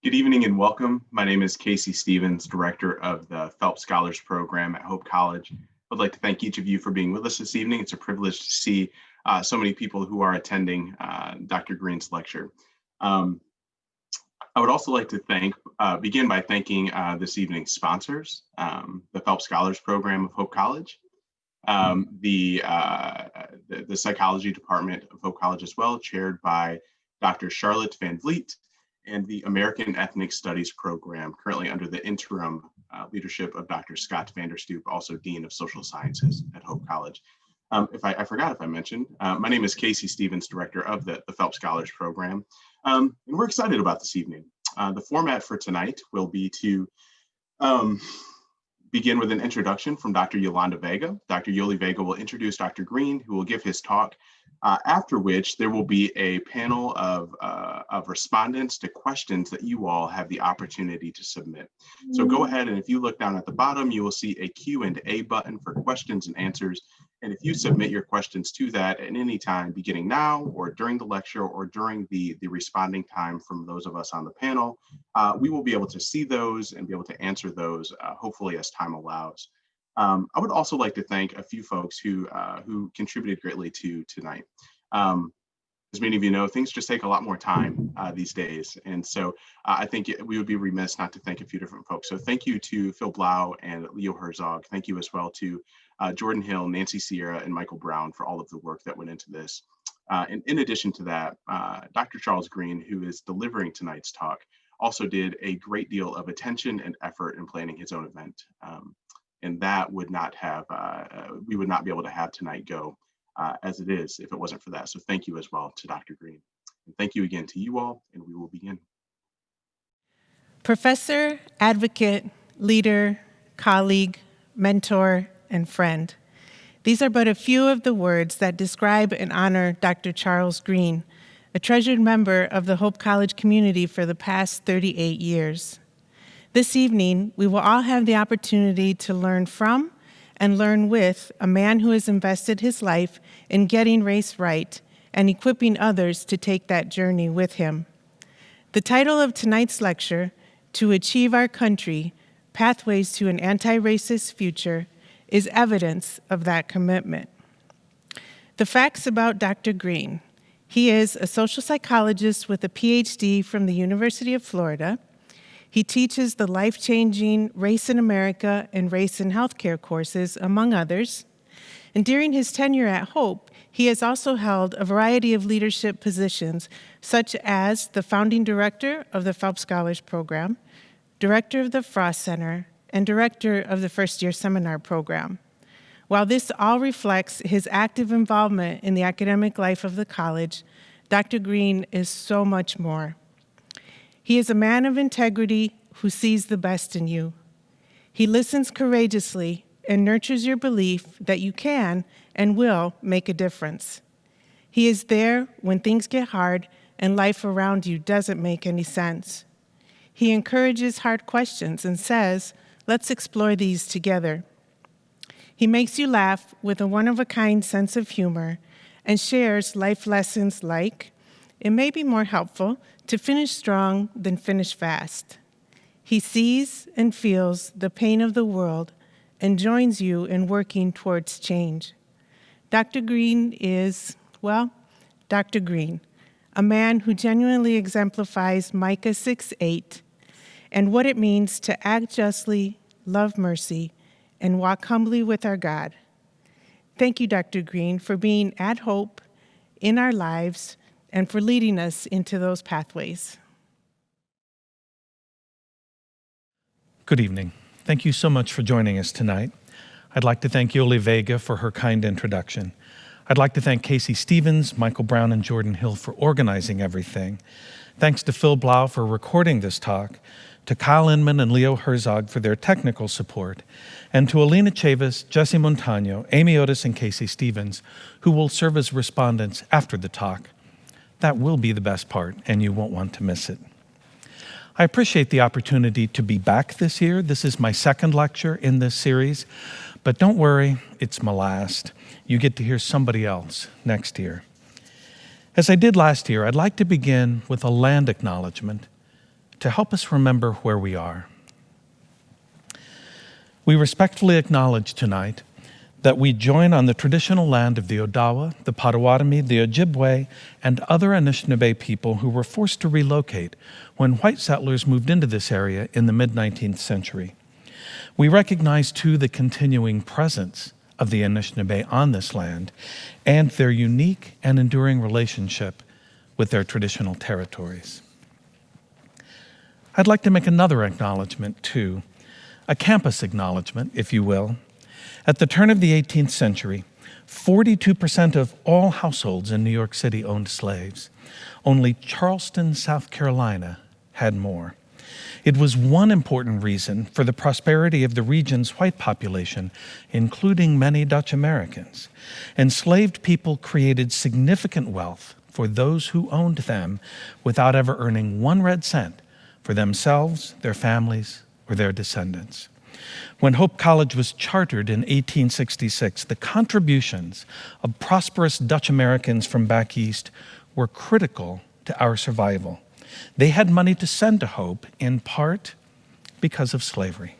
Good evening and welcome. My name is Casey Stevens, Director of the Phelps Scholars Program at Hope College. I'd like to thank each of you for being with us this evening. It's a privilege to see so many people who are attending Dr. Green's lecture. I would also like to begin by thanking this evening's sponsors, the Phelps Scholars Program of Hope College, the Psychology Department of Hope College as well, chaired by Dr. Charlotte Van Vliet, and the American Ethnic Studies Program, currently under the interim leadership of Dr. Scott Vanderstoep, also Dean of Social Sciences at Hope College. I forgot if I mentioned, my name is Casey Stevens, Director of the Phelps Scholars Program, and we're excited about this evening. The format for tonight will be to begin with an introduction from Dr. Yolanda Vega. Dr. Yoli Vega will introduce Dr. Green, who will give his talk, after which there will be a panel of respondents to questions that you all have the opportunity to submit. So go ahead, and if you look down at the bottom, you will see a Q&A button for questions and answers. And if you submit your questions to that at any time, beginning now or during the lecture or during the responding time from those of us on the panel, we will be able to see those and be able to answer those, hopefully as time allows. I would also like to thank a few folks who contributed greatly to tonight. As many of you know, things just take a lot more time these days. And so I think we would be remiss not to thank a few different folks. So thank you to Phil Blau and Leo Herzog. Thank you as well to Jordan Hill, Nancy Sierra, and Michael Brown for all of the work that went into this. And in addition to that, Dr. Charles Green, who is delivering tonight's talk, also did a great deal of attention and effort in planning his own event. And that would not have, we would not be able to have tonight go as it is if it wasn't for that. So thank you as well to Dr. Green. And thank you again to you all, and we will begin. Professor, advocate, leader, colleague, mentor, and friend. These are but a few of the words that describe and honor Dr. Charles Green, a treasured member of the Hope College community for the past 38 years. This evening, we will all have the opportunity to learn from and learn with a man who has invested his life in getting race right and equipping others to take that journey with him. The title of tonight's lecture, To Achieve Our Country, Pathways to an Anti-Racist Future, is evidence of that commitment. The facts about Dr. Green. He is a social psychologist with a PhD from the University of Florida. He teaches the life-changing Race in America and Race in Healthcare courses, among others. And during his tenure at Hope, he has also held a variety of leadership positions, such as the founding director of the Phelps Scholars Program, director of the Frost Center, and director of the first-year seminar program. While this all reflects his active involvement in the academic life of the college, Dr. Green is so much more. He is a man of integrity who sees the best in you. He listens courageously and nurtures your belief that you can and will make a difference. He is there when things get hard and life around you doesn't make any sense. He encourages hard questions and says, let's explore these together. He makes you laugh with a one-of-a-kind sense of humor and shares life lessons like, it may be more helpful to finish strong than finish fast. He sees and feels the pain of the world and joins you in working towards change. Dr. Green is, well, Dr. Green, a man who genuinely exemplifies Micah 6:8 and what it means to act justly, love mercy, and walk humbly with our God. Thank you, Dr. Green, for being at Hope, in our lives, and for leading us into those pathways. Good evening. Thank you so much for joining us tonight. I'd like to thank Yoli Vega for her kind introduction. I'd like to thank Casey Stevens, Michael Brown, and Jordan Hill for organizing everything. Thanks to Phil Blau for recording this talk, to Kyle Inman and Leo Herzog for their technical support, and to Alina Chavis, Jesse Montano, Amy Otis, and Casey Stevens, who will serve as respondents after the talk. That will be the best part, and you won't want to miss it. I appreciate the opportunity to be back this year. This is my second lecture in this series, but don't worry, it's my last. You get to hear somebody else next year. As I did last year, I'd like to begin with a land acknowledgement to help us remember where we are. We respectfully acknowledge tonight that we join on the traditional land of the Odawa, the Potawatomi, the Ojibwe, and other Anishinaabe people who were forced to relocate when white settlers moved into this area in the mid-19th century. We recognize, too, the continuing presence of the Anishinaabe on this land and their unique and enduring relationship with their traditional territories. I'd like to make another acknowledgement, too, a campus acknowledgement, if you will. At the turn of the 18th century, 42% of all households in New York City owned slaves. Only Charleston, South Carolina had more. It was one important reason for the prosperity of the region's white population, including many Dutch Americans. Enslaved people created significant wealth for those who owned them without ever earning 1 red cent for themselves, their families, or their descendants. When Hope College was chartered in 1866, the contributions of prosperous Dutch Americans from back east were critical to our survival. They had money to send to Hope, in part because of slavery.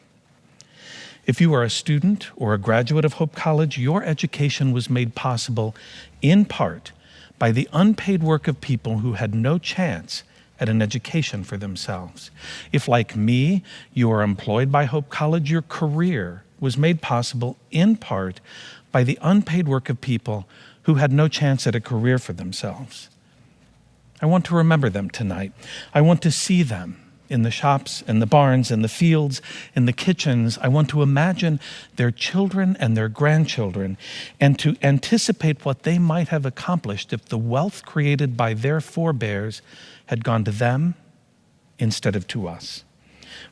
If you are a student or a graduate of Hope College, your education was made possible in part by the unpaid work of people who had no chance at an education for themselves. If, like me, you are employed by Hope College, your career was made possible in part by the unpaid work of people who had no chance at a career for themselves. I want to remember them tonight. I want to see them in the shops, in the barns, in the fields, in the kitchens. I want to imagine their children and their grandchildren and to anticipate what they might have accomplished if the wealth created by their forebears had gone to them instead of to us.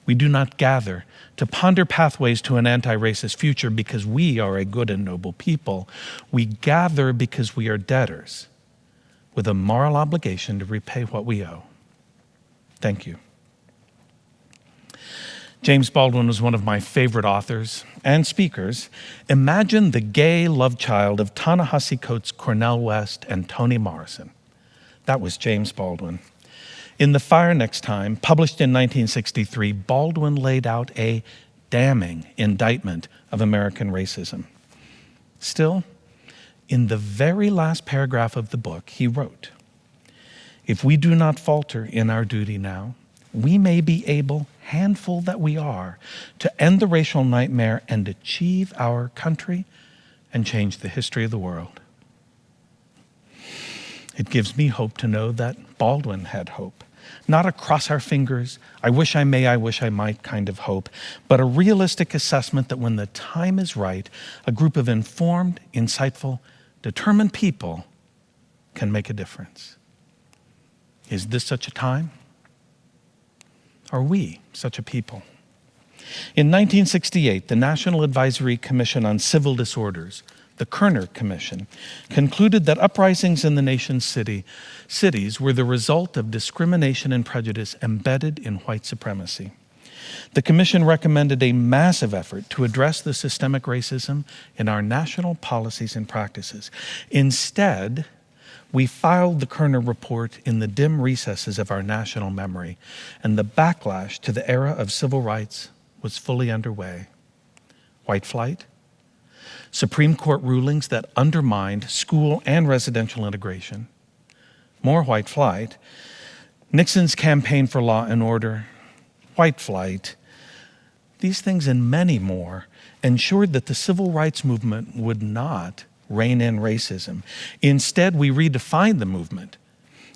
We do not gather to ponder pathways to an anti-racist future because we are a good and noble people. We gather because we are debtors with a moral obligation to repay what we owe. Thank you. James Baldwin was one of my favorite authors and speakers. Imagine the gay love child of Ta-Nehisi Coates, Cornel West, and Toni Morrison. That was James Baldwin. In The Fire Next Time, published in 1963, Baldwin laid out a damning indictment of American racism. Still, in the very last paragraph of the book, he wrote, "If we do not falter in our duty now, we may be able, handful that we are, to end the racial nightmare and achieve our country and change the history of the world." It gives me hope to know that Baldwin had hope. Not a cross our fingers, I wish I may, I wish I might kind of hope, but a realistic assessment that when the time is right, a group of informed, insightful, determined people can make a difference. Is this such a time? Are we such a people? In 1968, the National Advisory Commission on Civil Disorders, the Kerner Commission, concluded that uprisings in the nation's cities were the result of discrimination and prejudice embedded in white supremacy. The commission recommended a massive effort to address the systemic racism in our national policies and practices. Instead, we filed the Kerner report in the dim recesses of our national memory, and the backlash to the era of civil rights was fully underway. White flight, Supreme Court rulings that undermined school and residential integration, more white flight, Nixon's campaign for law and order, white flight. These things and many more ensured that the civil rights movement would not rein in racism. Instead, we redefined the movement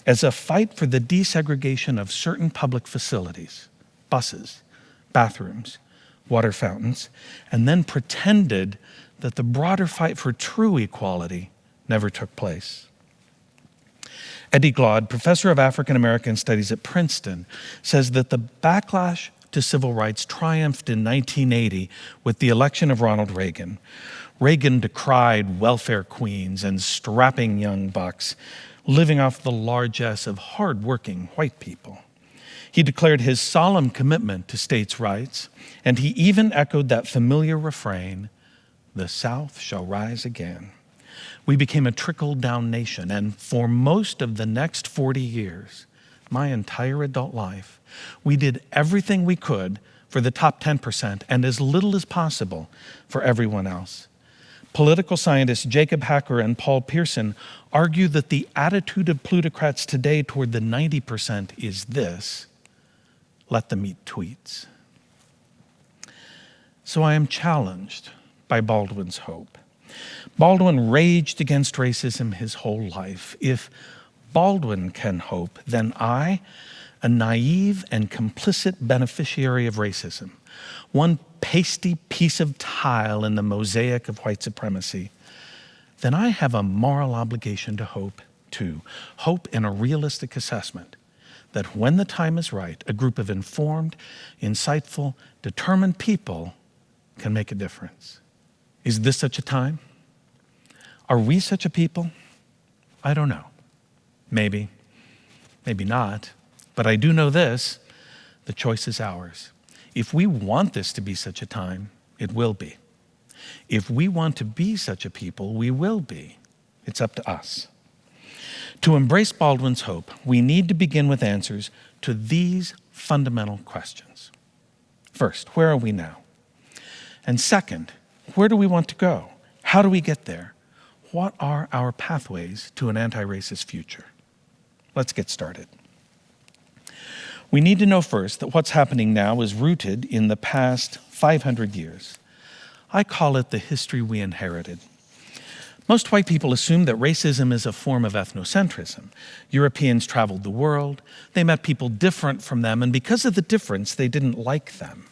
as a fight for the desegregation of certain public facilities, buses, bathrooms, water fountains, and then pretended that the broader fight for true equality never took place. Eddie Glaude, professor of African American Studies at Princeton, says that the backlash to civil rights triumphed in 1980 with the election of Ronald Reagan. Reagan decried welfare queens and strapping young bucks, living off the largesse of hard-working white people. He declared his solemn commitment to states' rights, and he even echoed that familiar refrain, "The South shall rise again." We became a trickle-down nation, and for most of the next 40 years, my entire adult life, we did everything we could for the top 10% and as little as possible for everyone else. Political scientists Jacob Hacker and Paul Pearson argue that the attitude of plutocrats today toward the 90% is this: let them eat tweets. So I am challenged by Baldwin's hope. Baldwin raged against racism his whole life. If Baldwin can hope, then I, a naive and complicit beneficiary of racism, one pasty piece of tile in the mosaic of white supremacy, then I have a moral obligation to hope too. Hope in a realistic assessment that when the time is right, a group of informed, insightful, determined people can make a difference. Is this such a time? Are we such a people? I don't know. Maybe, maybe not. But I do know this: the choice is ours. If we want this to be such a time, it will be. If we want to be such a people, we will be. It's up to us. To embrace Baldwin's hope, we need to begin with answers to these fundamental questions. First, where are we now? And second, where do we want to go? How do we get there? What are our pathways to an anti-racist future? Let's get started. We need to know first that what's happening now is rooted in the past 500 years. I call it the history we inherited. Most white people assume that racism is a form of ethnocentrism. Europeans traveled the world, they met people different from them, and because of the difference, they didn't like them.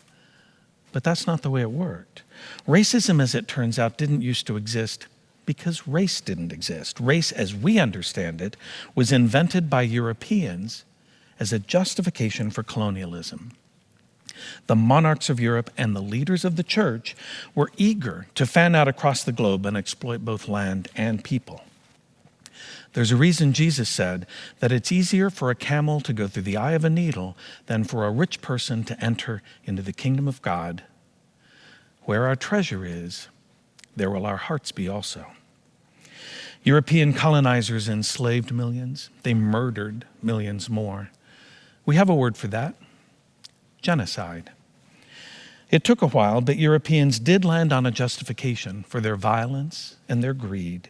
But that's not the way it worked. Racism, as it turns out, didn't used to exist because race didn't exist. Race, as we understand it, was invented by Europeans as a justification for colonialism. The monarchs of Europe and the leaders of the church were eager to fan out across the globe and exploit both land and people. There's a reason Jesus said that it's easier for a camel to go through the eye of a needle than for a rich person to enter into the kingdom of God. Where our treasure is, there will our hearts be also. European colonizers enslaved millions. They murdered millions more. We have a word for that: genocide. It took a while, but Europeans did land on a justification for their violence and their greed.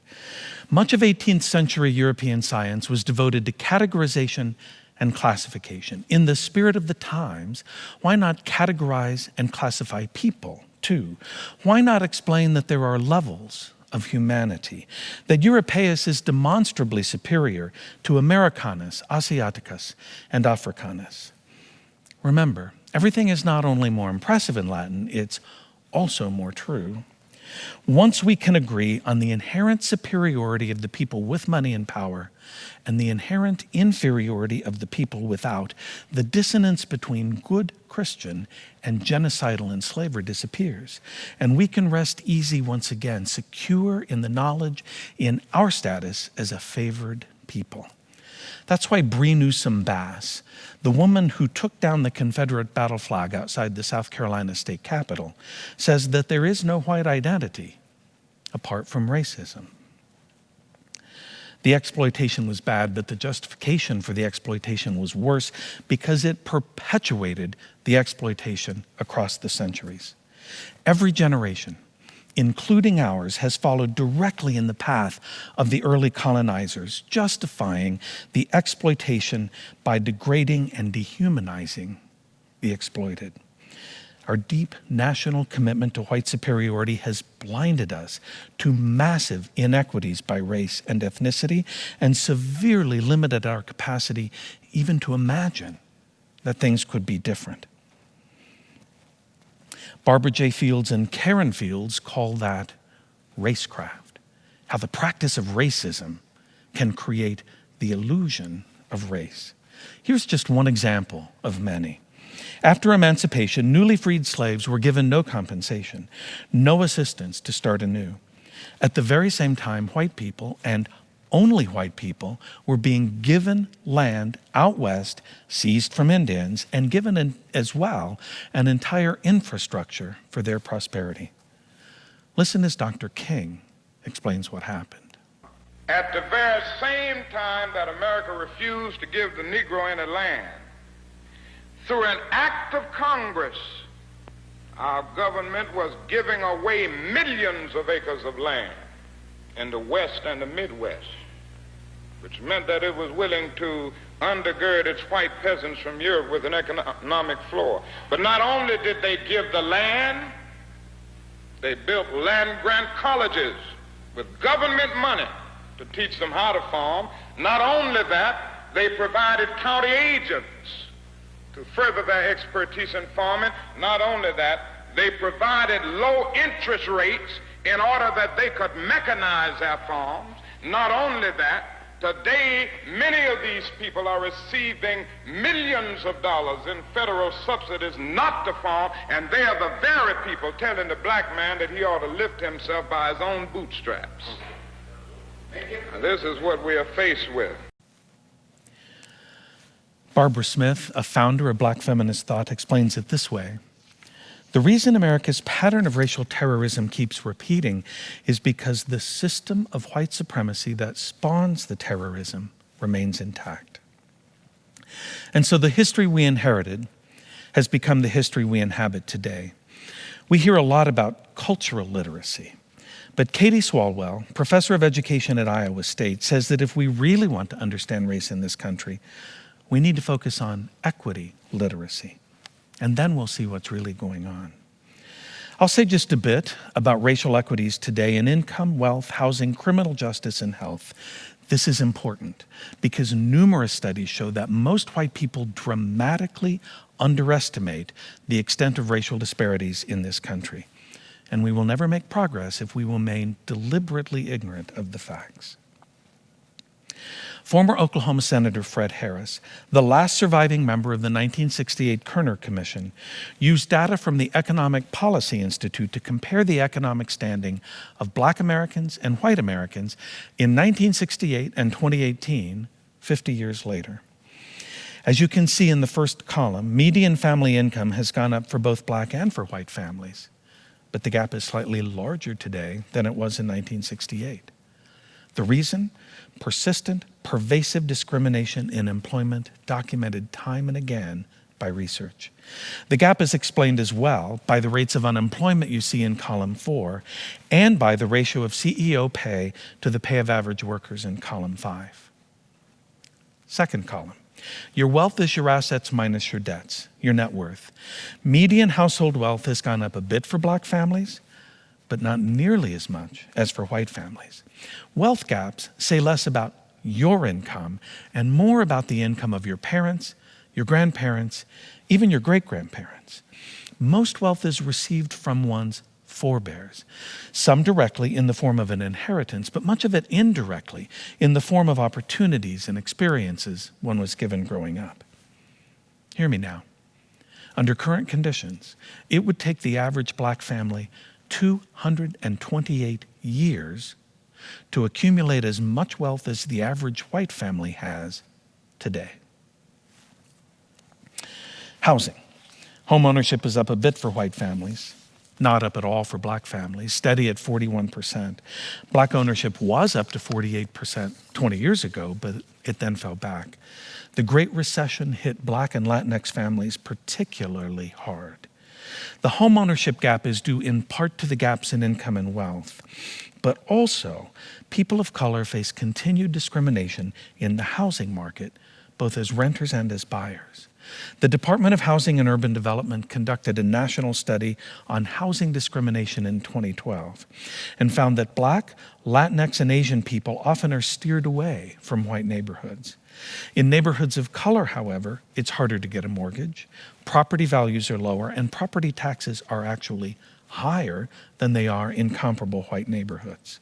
Much of 18th century European science was devoted to categorization and classification. In the spirit of the times, why not categorize and classify people too? Why not explain that there are levels of humanity, that Europaeus is demonstrably superior to Americanus, Asiaticus, and Africanus? Remember, everything is not only more impressive in Latin, it's also more true. Once we can agree on the inherent superiority of the people with money and power and the inherent inferiority of the people without, the dissonance between good Christian and genocidal enslaver disappears. And we can rest easy once again, secure in the knowledge in our status as a favored people. That's why Bree Newsom Bass, the woman who took down the Confederate battle flag outside the South Carolina state capitol, says that there is no white identity apart from racism. The exploitation was bad, but the justification for the exploitation was worse because it perpetuated the exploitation across the centuries. Every generation, including ours, has followed directly in the path of the early colonizers, justifying the exploitation by degrading and dehumanizing the exploited. Our deep national commitment to white superiority has blinded us to massive inequities by race and ethnicity and severely limited our capacity even to imagine that things could be different. Barbara J. Fields and Karen Fields call that racecraft, how the practice of racism can create the illusion of race. Here's just one example of many. After emancipation, newly freed slaves were given no compensation, no assistance to start anew. At the very same time, white people, and only white people, were being given land out west, seized from Indians, and given as well an entire infrastructure for their prosperity. Listen as Dr. King explains what happened. At the very same time that America refused to give the Negro any land, through an act of Congress, our government was giving away millions of acres of land in the West and the Midwest, which meant that it was willing to undergird its white peasants from Europe with an economic floor. But not only did they give the land, they built land-grant colleges with government money to teach them how to farm. Not only that, they provided county agents to further their expertise in farming. Not only that, they provided low interest rates in order that they could mechanize their farms. Not only that, today many of these people are receiving millions of dollars in federal subsidies not to farm, and they are the very people telling the black man that he ought to lift himself by his own bootstraps. Now, this is what we are faced with. Barbara Smith, a founder of Black feminist thought, explains it this way. The reason America's pattern of racial terrorism keeps repeating is because the system of white supremacy that spawns the terrorism remains intact. And so the history we inherited has become the history we inhabit today. We hear a lot about cultural literacy, but Katie Swalwell, professor of education at Iowa State, says that if we really want to understand race in this country, we need to focus on equity literacy, and then we'll see what's really going on. I'll say just a bit about racial equities today in income, wealth, housing, criminal justice, and health. This is important because numerous studies show that most white people dramatically underestimate the extent of racial disparities in this country. And we will never make progress if we remain deliberately ignorant of the facts. Former Oklahoma Senator Fred Harris, the last surviving member of the 1968 Kerner Commission, used data from the Economic Policy Institute to compare the economic standing of Black Americans and white Americans in 1968 and 2018, 50 years later. As you can see in the first column, median family income has gone up for both Black and for white families, but the gap is slightly larger today than it was in 1968. The reason? Persistent, pervasive discrimination in employment documented time and again by research. The gap is explained as well by the rates of unemployment you see in column 4 and by the ratio of CEO pay to the pay of average workers in column 5. Second column. Your wealth is your assets minus your debts, your net worth. Median household wealth has gone up a bit for Black families, but not nearly as much as for white families. Wealth gaps say less about your income and more about the income of your parents, your grandparents, even your great-grandparents. Most wealth is received from one's forebears, some directly in the form of an inheritance, but much of it indirectly in the form of opportunities and experiences one was given growing up. Hear me now. Under current conditions, it would take the average Black family 228 years to accumulate as much wealth as the average white family has today. Housing. Home ownership is up a bit for white families, not up at all for Black families, steady at 41%. Black ownership was up to 48% 20 years ago, but it then fell back. The Great Recession hit Black and Latinx families particularly hard. The home ownership gap is due in part to the gaps in income and wealth, but also people of color face continued discrimination in the housing market, both as renters and as buyers. The Department of Housing and Urban Development conducted a national study on housing discrimination in 2012 and found that Black, Latinx, and Asian people often are steered away from white neighborhoods. In neighborhoods of color, however, it's harder to get a mortgage, property values are lower, and property taxes are actually higher than they are in comparable white neighborhoods.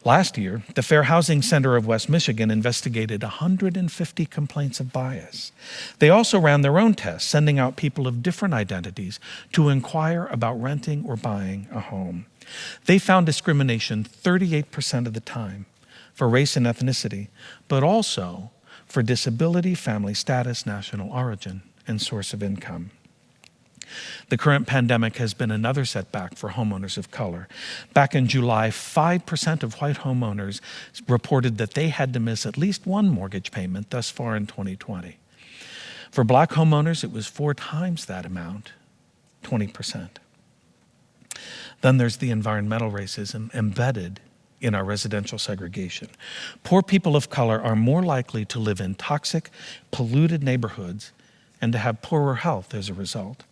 Last year, the Fair Housing Center of West Michigan investigated 150 complaints of bias. They also ran their own tests, sending out people of different identities to inquire about renting or buying a home. They found discrimination 38% of the time for race and ethnicity, but also for disability, family status, national origin, and source of income. The current pandemic has been another setback for homeowners of color. Back in July, 5% of white homeowners reported that they had to miss at least one mortgage payment thus far in 2020. For black homeowners, it was 4 times that amount, 20%. Then there's the environmental racism embedded in our residential segregation. Poor people of color are more likely to live in toxic, polluted neighborhoods and to have poorer health as a result.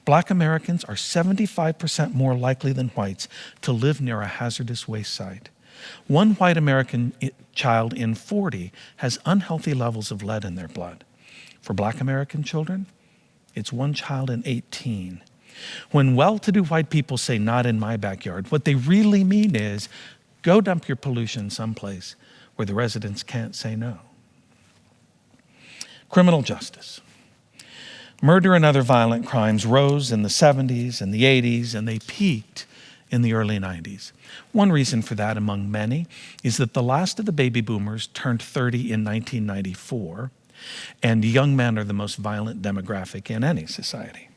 Black Americans are 75% more likely than whites to live near a hazardous waste site. One white American child in 40 has unhealthy levels of lead in their blood. For Black American children, it's one child in 18. When well-to-do white people say, "not in my backyard," what they really mean is, go dump your pollution someplace where the residents can't say no. Criminal justice. Murder and other violent crimes rose in the 70s and the 80s, and they peaked in the early 90s. One reason for that, among many, is that the last of the baby boomers turned 30 in 1994, and young men are the most violent demographic in any society.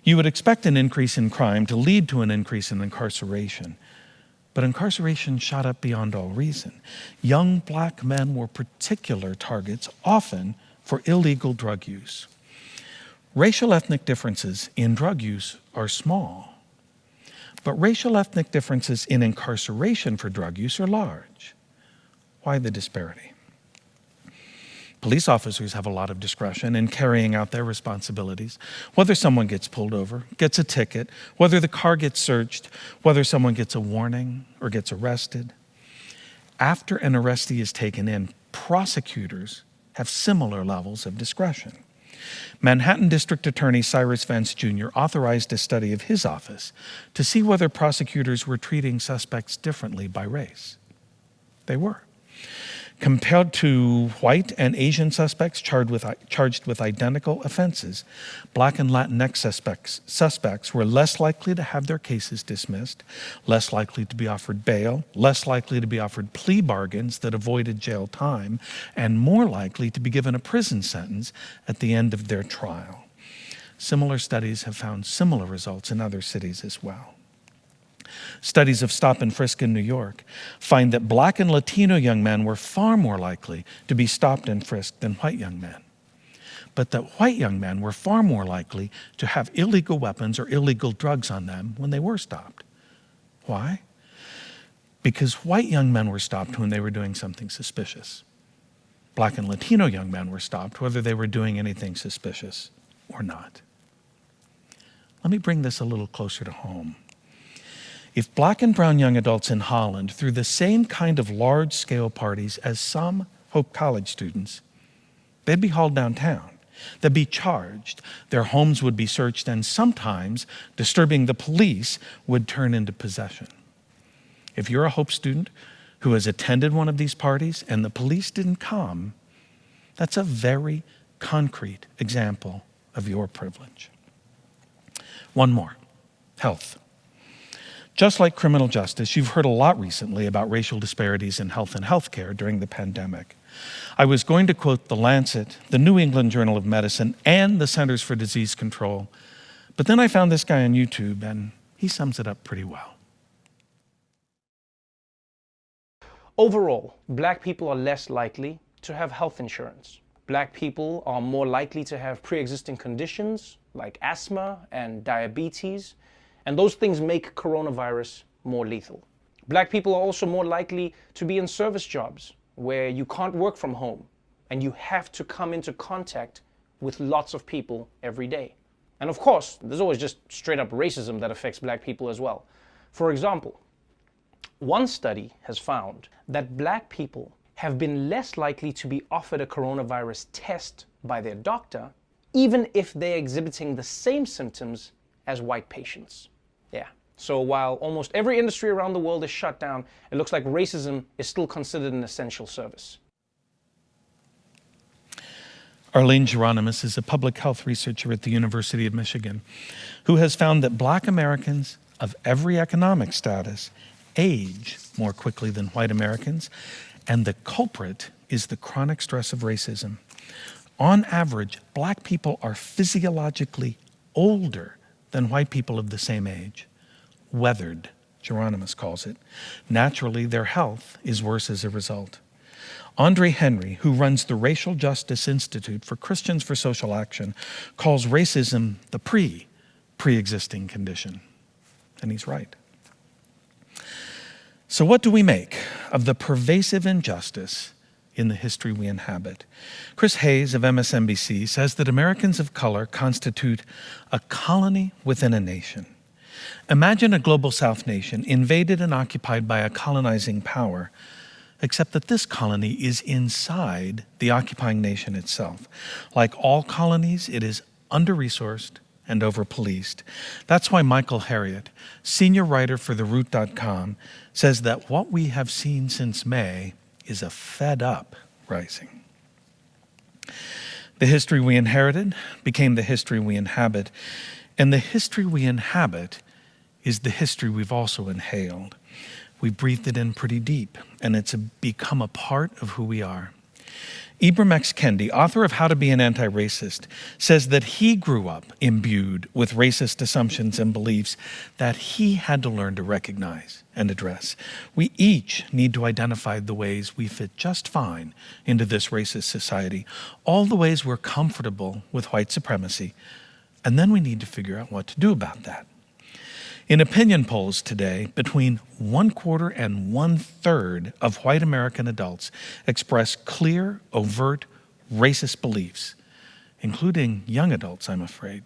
You would expect an increase in crime to lead to an increase in incarceration, but incarceration shot up beyond all reason. Young black men were particular targets, often for illegal drug use. Racial ethnic differences in drug use are small, but racial ethnic differences in incarceration for drug use are large. Why the disparity? Police officers have a lot of discretion in carrying out their responsibilities, whether someone gets pulled over, gets a ticket, whether the car gets searched, whether someone gets a warning or gets arrested. After an arrestee is taken in, prosecutors have similar levels of discretion. Manhattan District Attorney Cyrus Vance Jr. authorized a study of his office to see whether prosecutors were treating suspects differently by race. They were. Compared to white and Asian suspects charged with identical offenses, Black and Latinx suspects were less likely to have their cases dismissed, less likely to be offered bail, less likely to be offered plea bargains that avoided jail time, and more likely to be given a prison sentence at the end of their trial. Similar studies have found similar results in other cities as well. Studies of stop and frisk in New York find that Black and Latino young men were far more likely to be stopped and frisked than white young men, but that white young men were far more likely to have illegal weapons or illegal drugs on them when they were stopped. Why? Because white young men were stopped when they were doing something suspicious. Black and Latino young men were stopped whether they were doing anything suspicious or not. Let me bring this a little closer to home. If Black and brown young adults in Holland threw the same kind of large-scale parties as some Hope College students, they'd be hauled downtown. They'd be charged. Their homes would be searched, and sometimes disturbing the police would turn into possession. If you're a Hope student who has attended one of these parties and the police didn't come, that's a very concrete example of your privilege. One more, health. Just like criminal justice, you've heard a lot recently about racial disparities in health and healthcare during the pandemic. I was going to quote The Lancet, the New England Journal of Medicine, and the Centers for Disease Control, but then I found this guy on YouTube, and he sums it up pretty well. Overall, Black people are less likely to have health insurance. Black people are more likely to have pre-existing conditions like asthma and diabetes, and those things make coronavirus more lethal. Black people are also more likely to be in service jobs where you can't work from home and you have to come into contact with lots of people every day. And of course, there's always just straight up racism that affects Black people as well. For example, one study has found that Black people have been less likely to be offered a coronavirus test by their doctor, even if they're exhibiting the same symptoms as white patients. Yeah. So while almost every industry around the world is shut down, it looks like racism is still considered an essential service. Arlene Geronimus is a public health researcher at the University of Michigan who has found that Black Americans of every economic status age more quickly than white Americans, and the culprit is the chronic stress of racism. On average, Black people are physiologically older than white people of the same age. Weathered, Geronimus calls it. Naturally, their health is worse as a result. Andre Henry, who runs the Racial Justice Institute for Christians for Social Action, calls racism the pre-existing condition. And he's right. So what do we make of the pervasive injustice in the history we inhabit? Chris Hayes of MSNBC says that Americans of color constitute a colony within a nation. Imagine a global South nation invaded and occupied by a colonizing power, except that this colony is inside the occupying nation itself. Like all colonies, it is under-resourced and over-policed. That's why Michael Harriot, senior writer for TheRoot.com, says that what we have seen since May is a fed-up rising. The history we inherited became the history we inhabit, and the history we inhabit is the history we've also inhaled. We breathed it in pretty deep, and it's become a part of who we are. Ibram X. Kendi, author of How to Be an Anti-Racist, says that he grew up imbued with racist assumptions and beliefs that he had to learn to recognize and address. We each need to identify the ways we fit just fine into this racist society, all the ways we're comfortable with white supremacy, and then we need to figure out what to do about that. In opinion polls today, between 1/4 and 1/3 of white American adults express clear, overt, racist beliefs, including young adults, I'm afraid.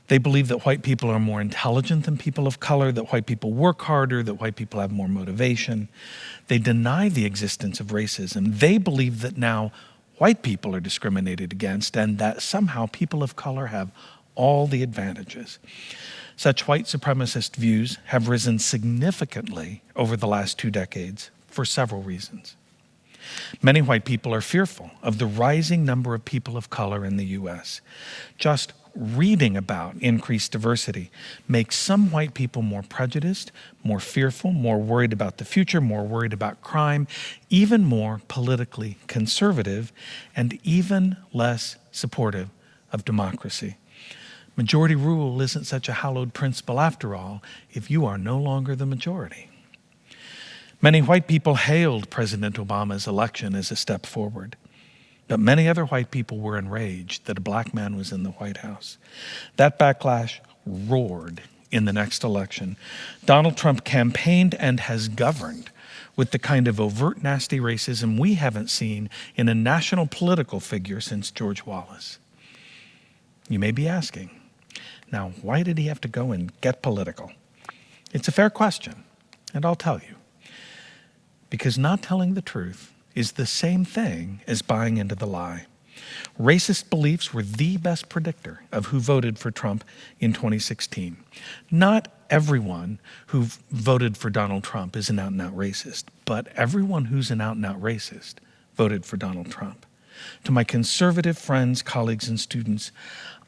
They believe that white people are more intelligent than people of color, that white people work harder, that white people have more motivation. They deny the existence of racism. They believe that now white people are discriminated against and that somehow people of color have all the advantages. Such white supremacist views have risen significantly over the last 2 decades for several reasons. Many white people are fearful of the rising number of people of color in the U.S. Just reading about increased diversity makes some white people more prejudiced, more fearful, more worried about the future, more worried about crime, even more politically conservative, and even less supportive of democracy. Majority rule isn't such a hallowed principle after all, if you are no longer the majority. Many white people hailed President Obama's election as a step forward, but many other white people were enraged that a black man was in the White House. That backlash roared in the next election. Donald Trump campaigned and has governed with the kind of overt, nasty racism we haven't seen in a national political figure since George Wallace. You may be asking, now, why did he have to go and get political? It's a fair question, and I'll tell you. Because not telling the truth is the same thing as buying into the lie. Racist beliefs were the best predictor of who voted for Trump in 2016. Not everyone who voted for Donald Trump is an out-and-out racist, but everyone who's an out-and-out racist voted for Donald Trump. To my conservative friends, colleagues, and students,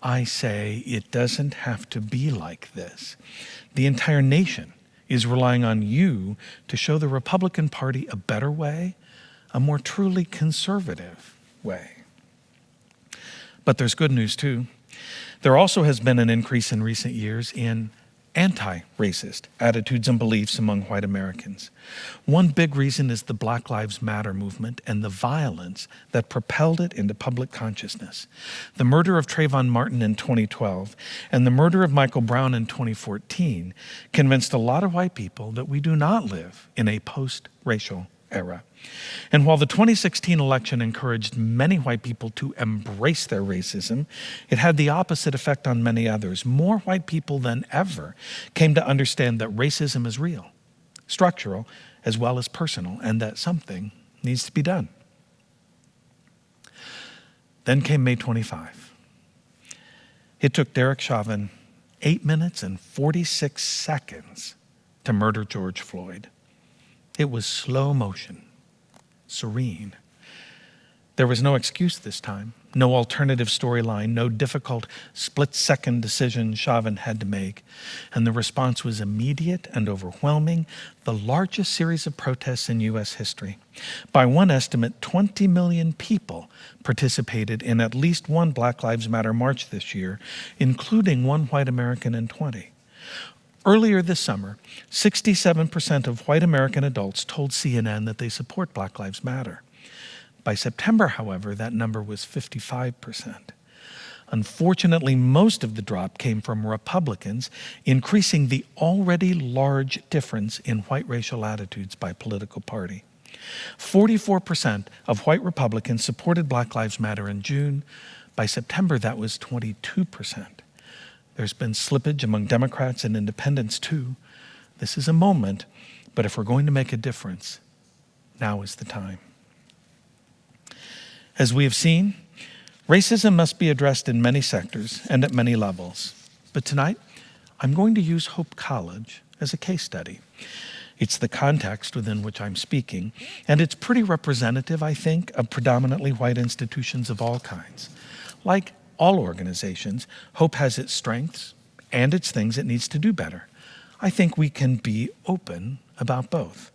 I say it doesn't have to be like this. The entire nation is relying on you to show the Republican Party a better way, a more truly conservative way. But there's good news too. There also has been an increase in recent years in anti-racist attitudes and beliefs among white Americans. One big reason is the Black Lives Matter movement and the violence that propelled it into public consciousness. The murder of Trayvon Martin in 2012 and the murder of Michael Brown in 2014 convinced a lot of white people that we do not live in a post-racial era. And while the 2016 election encouraged many white people to embrace their racism, it had the opposite effect on many others. More white people than ever came to understand that racism is real, structural, as well as personal, and that something needs to be done. Then came May 25. It took Derek Chauvin 8 minutes and 46 seconds to murder George Floyd. It was slow motion. Serene. There was no excuse this time, no alternative storyline, no difficult split-second decision Chauvin had to make, and the response was immediate and overwhelming, the largest series of protests in U.S. history. By one estimate, 20 million people participated in at least one Black Lives Matter march this year, including one white American in 20. Earlier this summer, 67% of white American adults told CNN that they support Black Lives Matter. By September, however, that number was 55%. Unfortunately, most of the drop came from Republicans, increasing the already large difference in white racial attitudes by political party. 44% of white Republicans supported Black Lives Matter in June. By September, that was 22%. There's been slippage among Democrats and independents too. This is a moment, but if we're going to make a difference, now is the time. As we have seen, racism must be addressed in many sectors and at many levels. But tonight, I'm going to use Hope College as a case study. It's the context within which I'm speaking, and it's pretty representative, I think, of predominantly white institutions of all kinds. Like all organizations, Hope has its strengths and its things it needs to do better. I think we can be open about both.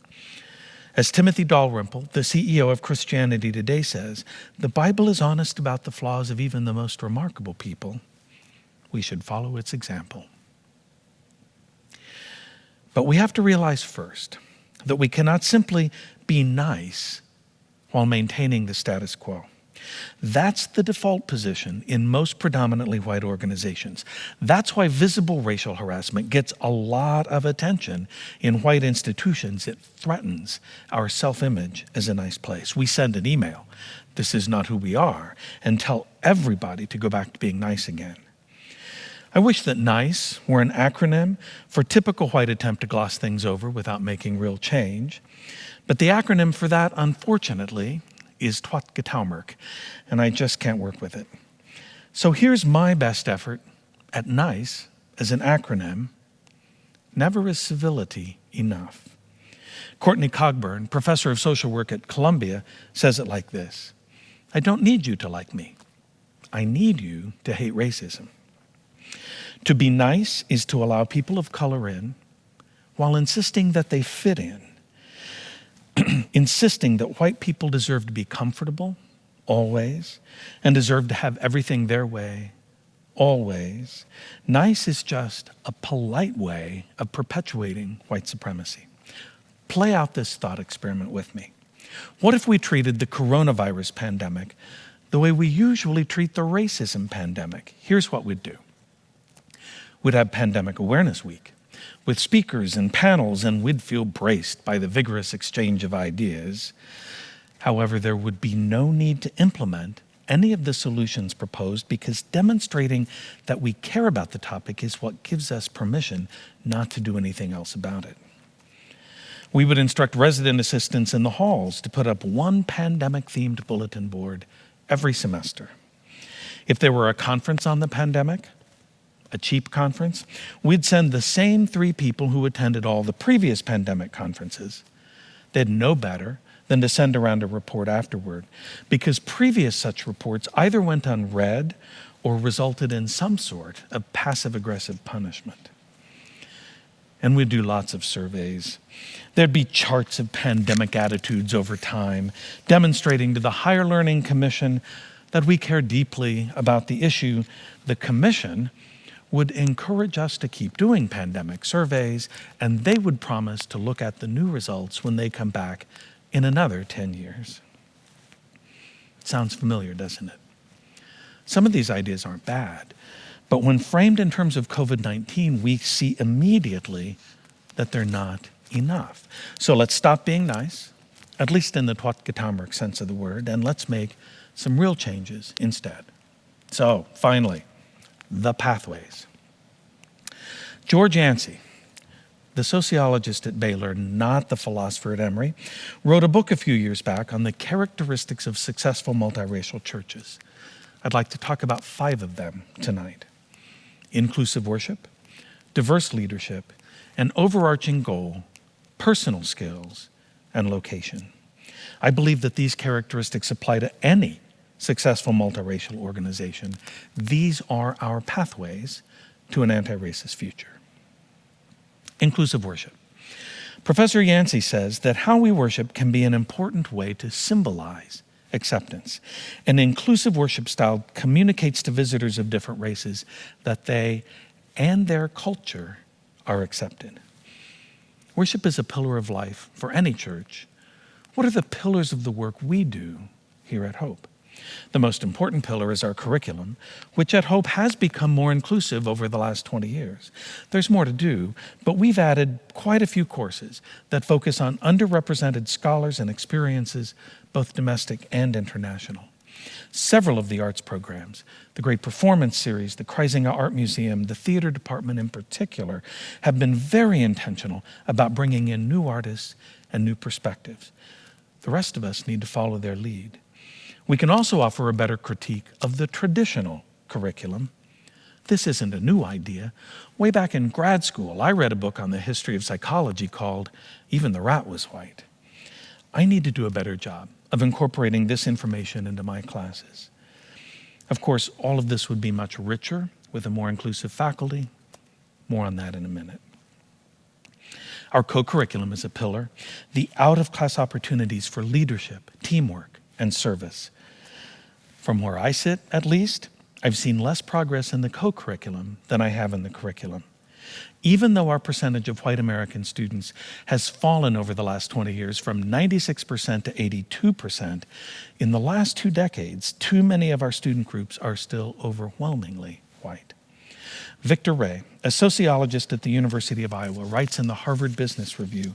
As Timothy Dalrymple, the CEO of Christianity Today, says, the Bible is honest about the flaws of even the most remarkable people. We should follow its example. But we have to realize first that we cannot simply be nice while maintaining the status quo. That's the default position in most predominantly white organizations. That's why visible racial harassment gets a lot of attention in white institutions. It threatens our self-image as a nice place. We send an email, "This is not who we are," and tell everybody to go back to being nice again. I wish that NICE were an acronym for typical white attempt to gloss things over without making real change. But the acronym for that, unfortunately, is Twatgetaumurk, and I just can't work with it. So here's my best effort at NICE as an acronym. Never is civility enough. Courtney Cogburn, professor of social work at Columbia, says it like this: I don't need you to like me. I need you to hate racism. To be nice is to allow people of color in while insisting that they fit in. Insisting that white people deserve to be comfortable, always, and deserve to have everything their way, always. Nice is just a polite way of perpetuating white supremacy. Play out this thought experiment with me. What if we treated the coronavirus pandemic the way we usually treat the racism pandemic? Here's what we'd do. We'd have Pandemic Awareness Week with speakers and panels, and we'd feel braced by the vigorous exchange of ideas. However, there would be no need to implement any of the solutions proposed because demonstrating that we care about the topic is what gives us permission not to do anything else about it. We would instruct resident assistants in the halls to put up one pandemic-themed bulletin board every semester. If there were a conference on the pandemic, a cheap conference, we'd send the same 3 people who attended all the previous pandemic conferences. They'd know better than to send around a report afterward, because previous such reports either went unread or resulted in some sort of passive-aggressive punishment. And we'd do lots of surveys. There'd be charts of pandemic attitudes over time, demonstrating to the Higher Learning Commission that we care deeply about the issue. The commission would encourage us to keep doing pandemic surveys, and they would promise to look at the new results when they come back in another 10 years. Sounds familiar, doesn't it? Some of these ideas aren't bad, but when framed in terms of COVID-19, we see immediately that they're not enough. So let's stop being nice, at least in the Twatgetaumurk sense of the word, and let's make some real changes instead. So, finally, the pathways. George Yancey, the sociologist at Baylor, not the philosopher at Emory, wrote a book a few years back on the characteristics of successful multiracial churches. I'd like to talk about 5 of them tonight: inclusive worship, diverse leadership, an overarching goal, personal skills, and location. I believe that these characteristics apply to any successful multiracial organization. These are our pathways to an anti-racist future. Inclusive worship. Professor Yancey says that how we worship can be an important way to symbolize acceptance. An inclusive worship style communicates to visitors of different races that they and their culture are accepted. Worship is a pillar of life for any church. What are the pillars of the work we do here at Hope? The most important pillar is our curriculum, which at Hope has become more inclusive over the last 20 years. There's more to do, but we've added quite a few courses that focus on underrepresented scholars and experiences, both domestic and international. Several of the arts programs, the Great Performance Series, the Kreisinger Art Museum, the theater department in particular, have been very intentional about bringing in new artists and new perspectives. The rest of us need to follow their lead. We can also offer a better critique of the traditional curriculum. This isn't a new idea. Way back in grad school, I read a book on the history of psychology called Even the Rat Was White. I need to do a better job of incorporating this information into my classes. Of course, all of this would be much richer with a more inclusive faculty. More on that in a minute. Our co-curriculum is a pillar, the out-of-class opportunities for leadership, teamwork, and service. From where I sit, at least, I've seen less progress in the co-curriculum than I have in the curriculum. Even though our percentage of white American students has fallen over the last 20 years from 96% to 82%, in the last 2 decades, too many of our student groups are still overwhelmingly white. Victor Ray, a sociologist at the University of Iowa, writes in the Harvard Business Review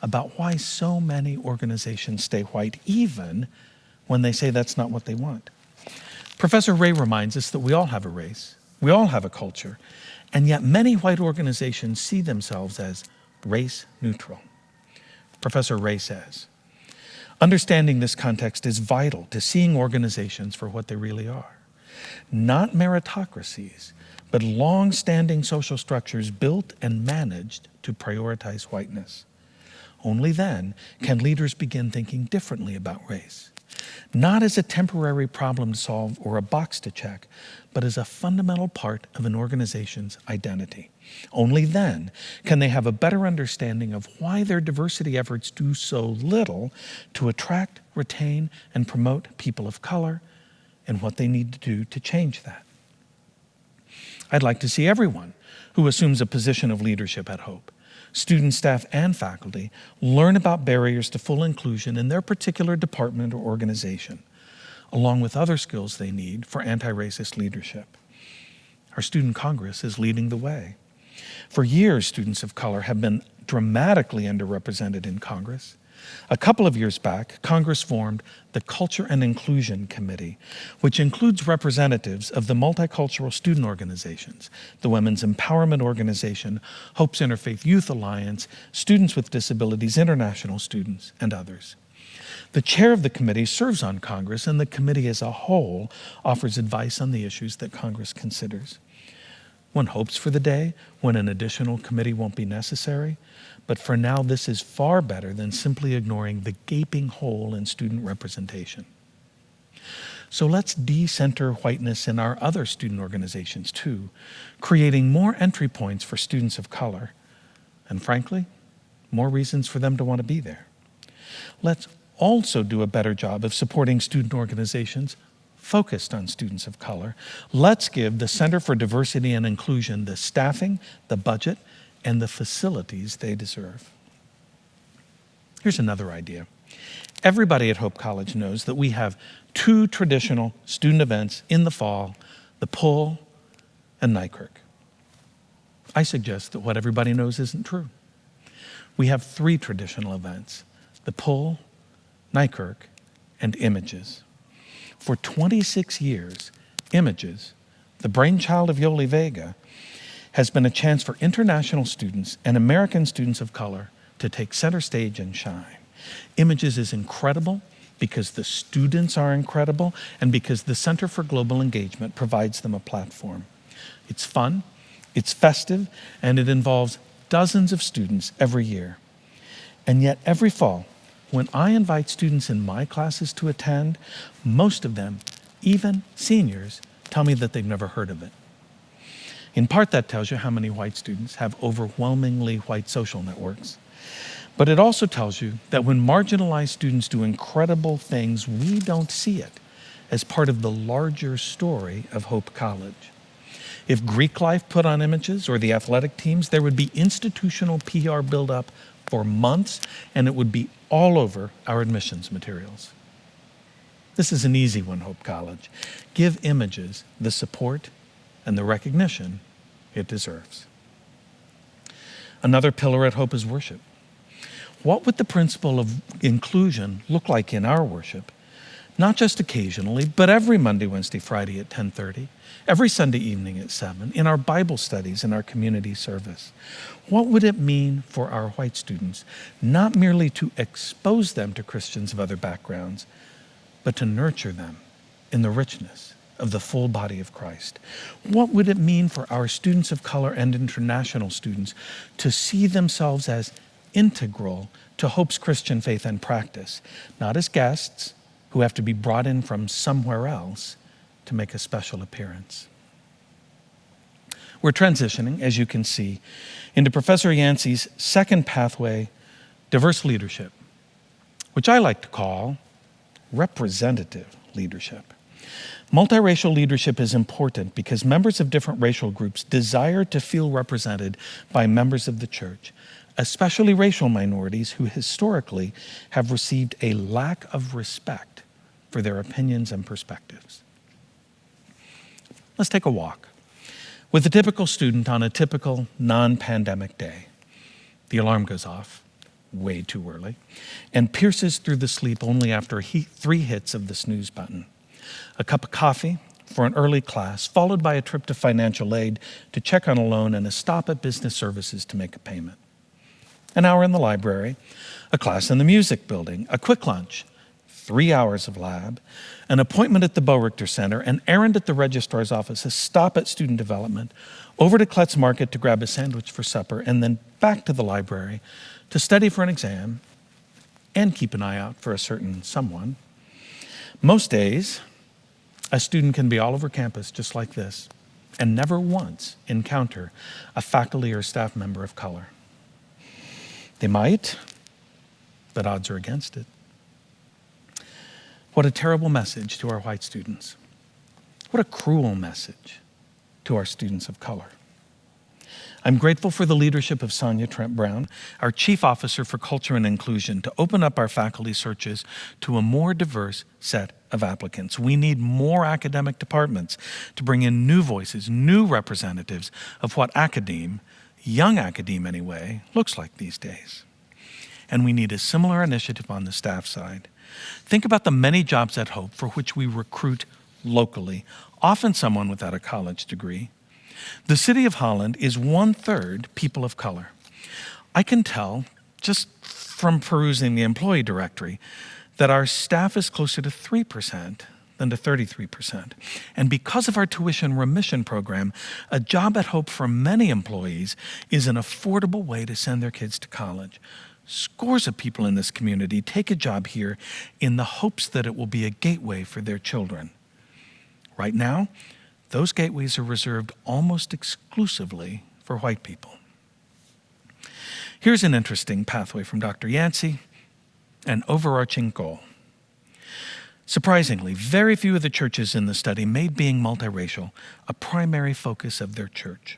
about why so many organizations stay white even when they say that's not what they want. Professor Ray reminds us that we all have a race, we all have a culture, and yet many white organizations see themselves as race neutral. Professor Ray says, understanding this context is vital to seeing organizations for what they really are. Not meritocracies, but long-standing social structures built and managed to prioritize whiteness. Only then can leaders begin thinking differently about race. Not as a temporary problem to solve or a box to check, but as a fundamental part of an organization's identity. Only then can they have a better understanding of why their diversity efforts do so little to attract, retain, and promote people of color, and what they need to do to change that. I'd like to see everyone who assumes a position of leadership at Hope, students, staff, and faculty, learn about barriers to full inclusion in their particular department or organization, along with other skills they need for anti-racist leadership. Our Student Congress is leading the way. For years, students of color have been dramatically underrepresented in Congress. A couple of years back, Congress formed the Culture and Inclusion Committee, which includes representatives of the multicultural student organizations, the Women's Empowerment Organization, Hope's Interfaith Youth Alliance, Students with Disabilities, International Students, and others. The chair of the committee serves on Congress, and the committee as a whole offers advice on the issues that Congress considers. One hopes for the day when an additional committee won't be necessary, but for now this is far better than simply ignoring the gaping hole in student representation. So let's de-center whiteness in our other student organizations too, creating more entry points for students of color, and frankly, more reasons for them to want to be there. Let's also do a better job of supporting student organizations focused on students of color. Let's give the Center for Diversity and Inclusion the staffing, the budget, and the facilities they deserve. Here's another idea. Everybody at Hope College knows that we have 2 traditional student events in the fall, the Pull and NYKirk. I suggest that what everybody knows isn't true. We have 3 traditional events, the Pull, NYKirk, and Images. For 26 years, Images, the brainchild of Yoli Vega, has been a chance for international students and American students of color to take center stage and shine. Images is incredible because the students are incredible and because the Center for Global Engagement provides them a platform. It's fun, it's festive, and it involves dozens of students every year. And yet every fall, when I invite students in my classes to attend, most of them Even seniors tell me that they've never heard of it. In part, that tells you how many white students have overwhelmingly white social networks. But it also tells you that when marginalized students do incredible things, we don't see it as part of the larger story of Hope College. If Greek Life put on images or the athletic teams, there would be institutional PR buildup for months, and it would be all over our admissions materials. This is an easy one, Hope College. Give images the support and the recognition it deserves. Another pillar at Hope is worship. What would the principle of inclusion look like in our worship? Not just occasionally, but every Monday, Wednesday, Friday at 10:30, every Sunday evening at 7, in our Bible studies, in our community service. What would it mean for our white students, not merely to expose them to Christians of other backgrounds, but to nurture them in the richness of the full body of Christ? What would it mean for our students of color and international students to see themselves as integral to Hope's Christian faith and practice, not as guests who have to be brought in from somewhere else to make a special appearance? We're transitioning, as you can see, into Professor Yancey's second pathway, diverse leadership, which I like to call representative leadership. Multiracial leadership is important because members of different racial groups desire to feel represented by members of the church, especially racial minorities who historically have received a lack of respect for their opinions and perspectives. Let's take a walk with a typical student on a typical non-pandemic day. The alarm goes off way too early and pierces through the sleep only after 3 hits of the snooze button. A cup of coffee for an early class, followed by a trip to financial aid to check on a loan and a stop at business services to make a payment. An hour in the library, a class in the music building, a quick lunch, 3 hours of lab, an appointment at the Bo Richter Center, an errand at the registrar's office, a stop at student development, over to Klutz Market to grab a sandwich for supper, and then back to the library to study for an exam and keep an eye out for a certain someone. Most days, a student can be all over campus just like this and never once encounter a faculty or staff member of color. They might, but odds are against it. What a terrible message to our white students. What a cruel message to our students of color. I'm grateful for the leadership of Sonia Trent Brown, our Chief Officer for Culture and Inclusion, to open up our faculty searches to a more diverse set of applicants. We need more academic departments to bring in new voices, new representatives of what academe, young academe anyway, looks like these days. And we need a similar initiative on the staff side. Think about the many jobs at Hope for which we recruit locally, often someone without a college degree. The city of Holland is 1/3 people of color. I can tell just from perusing the employee directory that our staff is closer to 3% than to 33%. And because of our tuition remission program, a job at Hope for many employees is an affordable way to send their kids to college. Scores of people in this community take a job here in the hopes that it will be a gateway for their children. Right now, those gateways are reserved almost exclusively for white people. Here's an interesting pathway from Dr. Yancey, an overarching goal. Surprisingly, very few of the churches in the study made being multiracial a primary focus of their church.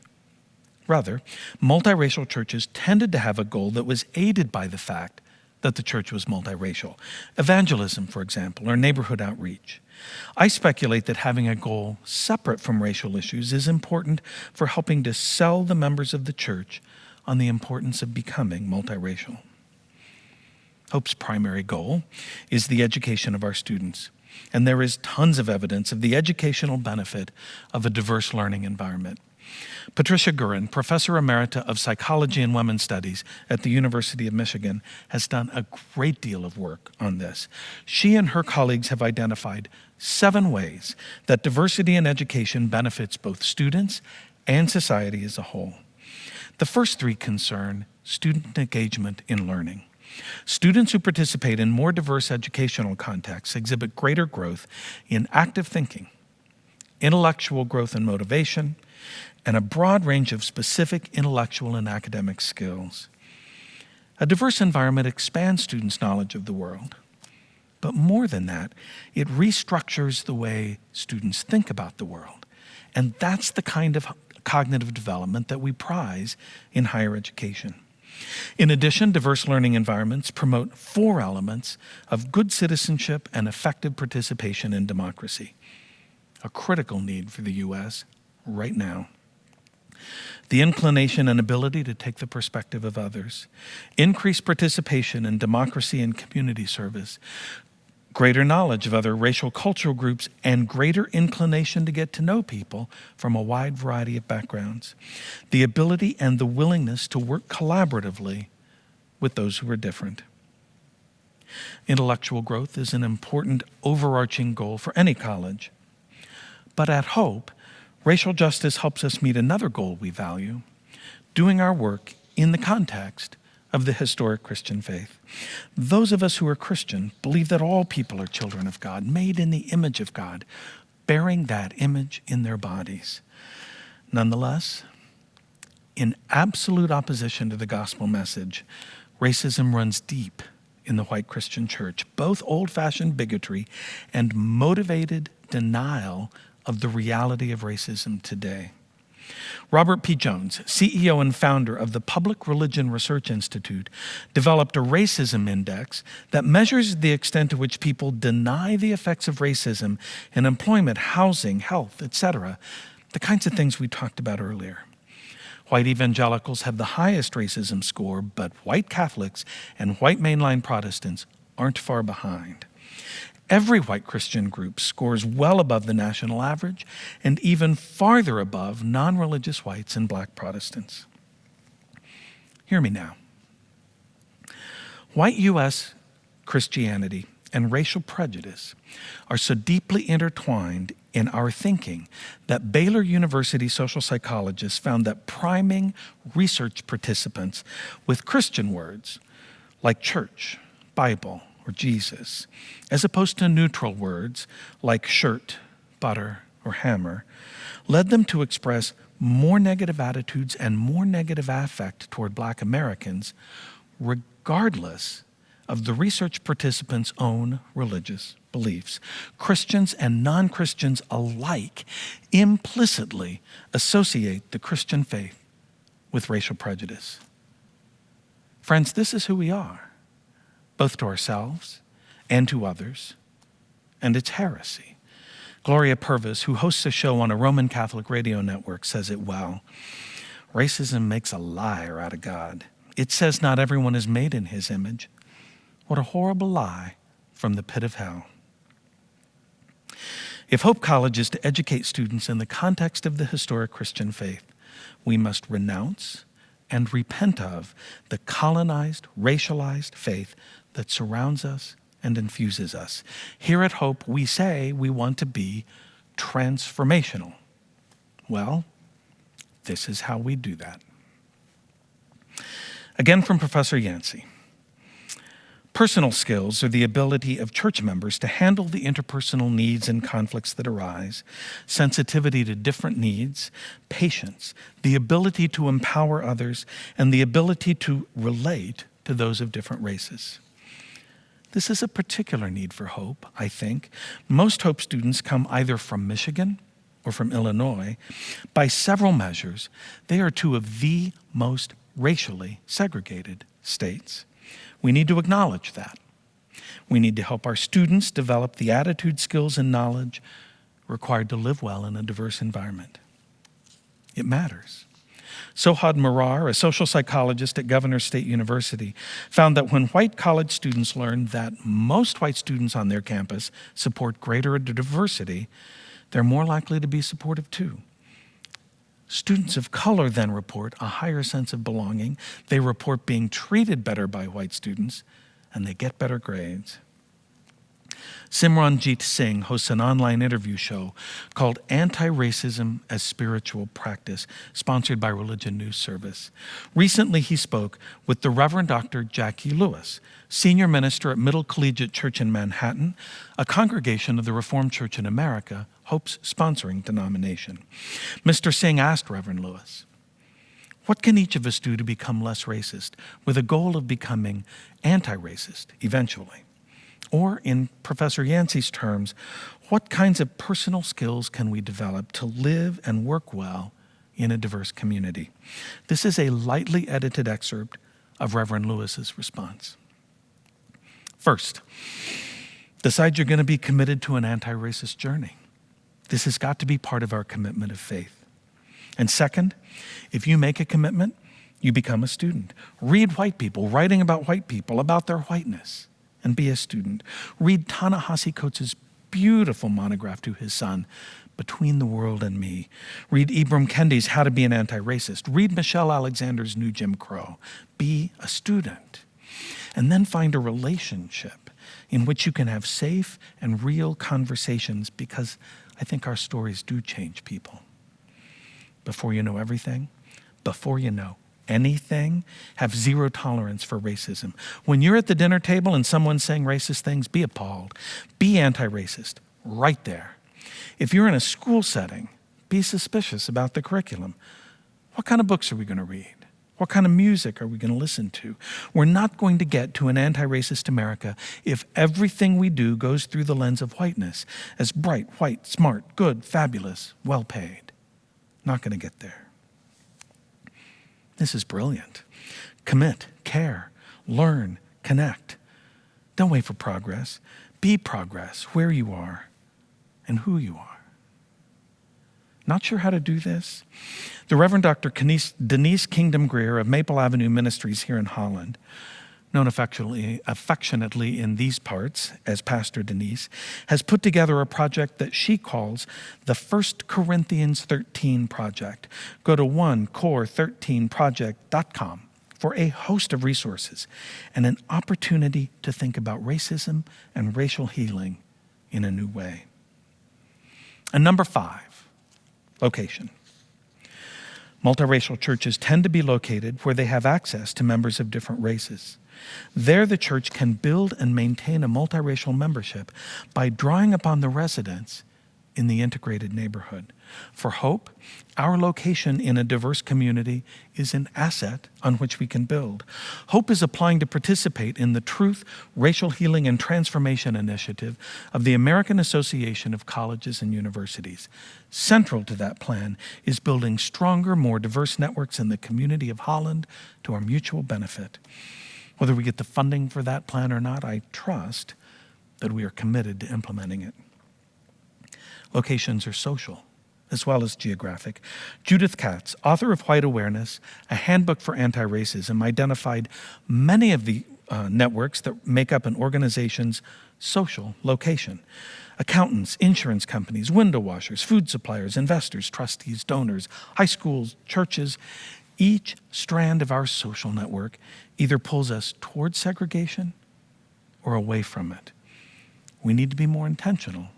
Rather, multiracial churches tended to have a goal that was aided by the fact that the church was multiracial. Evangelism, for example, or neighborhood outreach. I speculate that having a goal separate from racial issues is important for helping to sell the members of the church on the importance of becoming multiracial. Hope's primary goal is the education of our students, and there is tons of evidence of the educational benefit of a diverse learning environment. Patricia Gurin, Professor Emerita of Psychology and Women's Studies at the University of Michigan, has done a great deal of work on this. She and her colleagues have identified 7 ways that diversity in education benefits both students and society as a whole. The first 3 concern student engagement in learning. Students who participate in more diverse educational contexts exhibit greater growth in active thinking, intellectual growth and motivation, and a broad range of specific intellectual and academic skills. A diverse environment expands students' knowledge of the world. But more than that, it restructures the way students think about the world. And that's the kind of cognitive development that we prize in higher education. In addition, diverse learning environments promote 4 elements of good citizenship and effective participation in democracy, a critical need for the U.S. right now. The inclination and ability to take the perspective of others, increased participation in democracy and community service, greater knowledge of other racial cultural groups, and greater inclination to get to know people from a wide variety of backgrounds. The ability and the willingness to work collaboratively with those who are different. Intellectual growth is an important overarching goal for any college. But at Hope, racial justice helps us meet another goal we value, doing our work in the context of the historic Christian faith. Those of us who are Christian believe that all people are children of God, made in the image of God, bearing that image in their bodies. Nonetheless, in absolute opposition to the gospel message, racism runs deep in the white Christian church, both old-fashioned bigotry and motivated denial of the reality of racism today. Robert P. Jones, CEO and founder of the Public Religion Research Institute, developed a racism index that measures the extent to which people deny the effects of racism in employment, housing, health, etc., the kinds of things we talked about earlier. White evangelicals have the highest racism score, but white Catholics and white mainline Protestants aren't far behind. Every white Christian group scores well above the national average and even farther above non-religious whites and black Protestants. Hear me now. White U.S. Christianity and racial prejudice are so deeply intertwined in our thinking that Baylor University social psychologists found that priming research participants with Christian words like church, Bible, or Jesus, as opposed to neutral words like shirt, butter, or hammer, led them to express more negative attitudes and more negative affect toward Black Americans, regardless of the research participants' own religious beliefs. Christians and non-Christians alike implicitly associate the Christian faith with racial prejudice. Friends, this is who we are, both to ourselves and to others, and it's heresy. Gloria Purvis, who hosts a show on a Roman Catholic radio network, says it well. Racism makes a liar out of God. It says not everyone is made in his image. What a horrible lie from the pit of hell. If Hope College is to educate students in the context of the historic Christian faith, we must renounce and repent of the colonized, racialized faith that surrounds us and infuses us. Here at Hope, we say we want to be transformational. Well, this is how we do that. Again from Professor Yancey. Personal skills are the ability of church members to handle the interpersonal needs and conflicts that arise, sensitivity to different needs, patience, the ability to empower others, and the ability to relate to those of different races. This is a particular need for Hope, I think. Most Hope students come either from Michigan or from Illinois. By several measures, they are two of the most racially segregated states. We need to acknowledge that. We need to help our students develop the attitude, skills, and knowledge required to live well in a diverse environment. It matters. Sohad Marar, a social psychologist at Governor State University, found that when white college students learn that most white students on their campus support greater diversity, they're more likely to be supportive too. Students of color then report a higher sense of belonging. They report being treated better by white students, and they get better grades. Simranjit Singh hosts an online interview show called Anti-Racism as Spiritual Practice, sponsored by Religion News Service. Recently, he spoke with the Reverend Dr. Jackie Lewis, senior minister at Middle Collegiate Church in Manhattan, a congregation of the Reformed Church in America, Hope's sponsoring denomination. Mr. Singh asked Reverend Lewis, what can each of us do to become less racist with a goal of becoming anti-racist eventually? Or in Professor Yancey's terms, what kinds of personal skills can we develop to live and work well in a diverse community? This is a lightly edited excerpt of Reverend Lewis's response. First, decide you're going to be committed to an anti-racist journey. This has got to be part of our commitment of faith. And second, if you make a commitment, you become a student. Read white people writing about white people, about their whiteness, and be a student. Read Ta-Nehisi Coates' beautiful monograph to his son, Between the World and Me. Read Ibram Kendi's How to Be an Anti-Racist. Read Michelle Alexander's New Jim Crow. Be a student. And then find a relationship in which you can have safe and real conversations, because I think our stories do change people. Before you know everything, before you know anything, have zero tolerance for racism. When you're at the dinner table and someone's saying racist things, be appalled. Be anti-racist right there. If you're in a school setting, be suspicious about the curriculum. What kind of books are we going to read? What kind of music are we going to listen to? We're not going to get to an anti-racist America if everything we do goes through the lens of whiteness, as bright, white, smart, good, fabulous, well-paid. Not going to get there. This is brilliant. Commit, care, learn, connect. Don't wait for progress. Be progress where you are and who you are. Not sure how to do this? The Reverend Dr. Denise Kingdom Greer of Maple Avenue Ministries here in Holland, known affectionately in these parts as Pastor Denise, has put together a project that she calls the 1 Corinthians 13 Project. Go to onecore13project.com for a host of resources and an opportunity to think about racism and racial healing in a new way. And number 5, location. Multiracial churches tend to be located where they have access to members of different races. There, the church can build and maintain a multiracial membership by drawing upon the residents in the integrated neighborhood. For Hope, our location in a diverse community is an asset on which we can build. Hope is applying to participate in the Truth, Racial Healing, and Transformation Initiative of the American Association of Colleges and Universities. Central to that plan is building stronger, more diverse networks in the community of Holland to our mutual benefit. Whether we get the funding for that plan or not, I trust that we are committed to implementing it. Locations are social as well as geographic. Judith Katz, author of White Awareness, a handbook for anti-racism, identified many of the networks that make up an organization's social location. Accountants, insurance companies, window washers, food suppliers, investors, trustees, donors, high schools, churches. Each strand of our social network either pulls us towards segregation or away from it. We need to be more intentional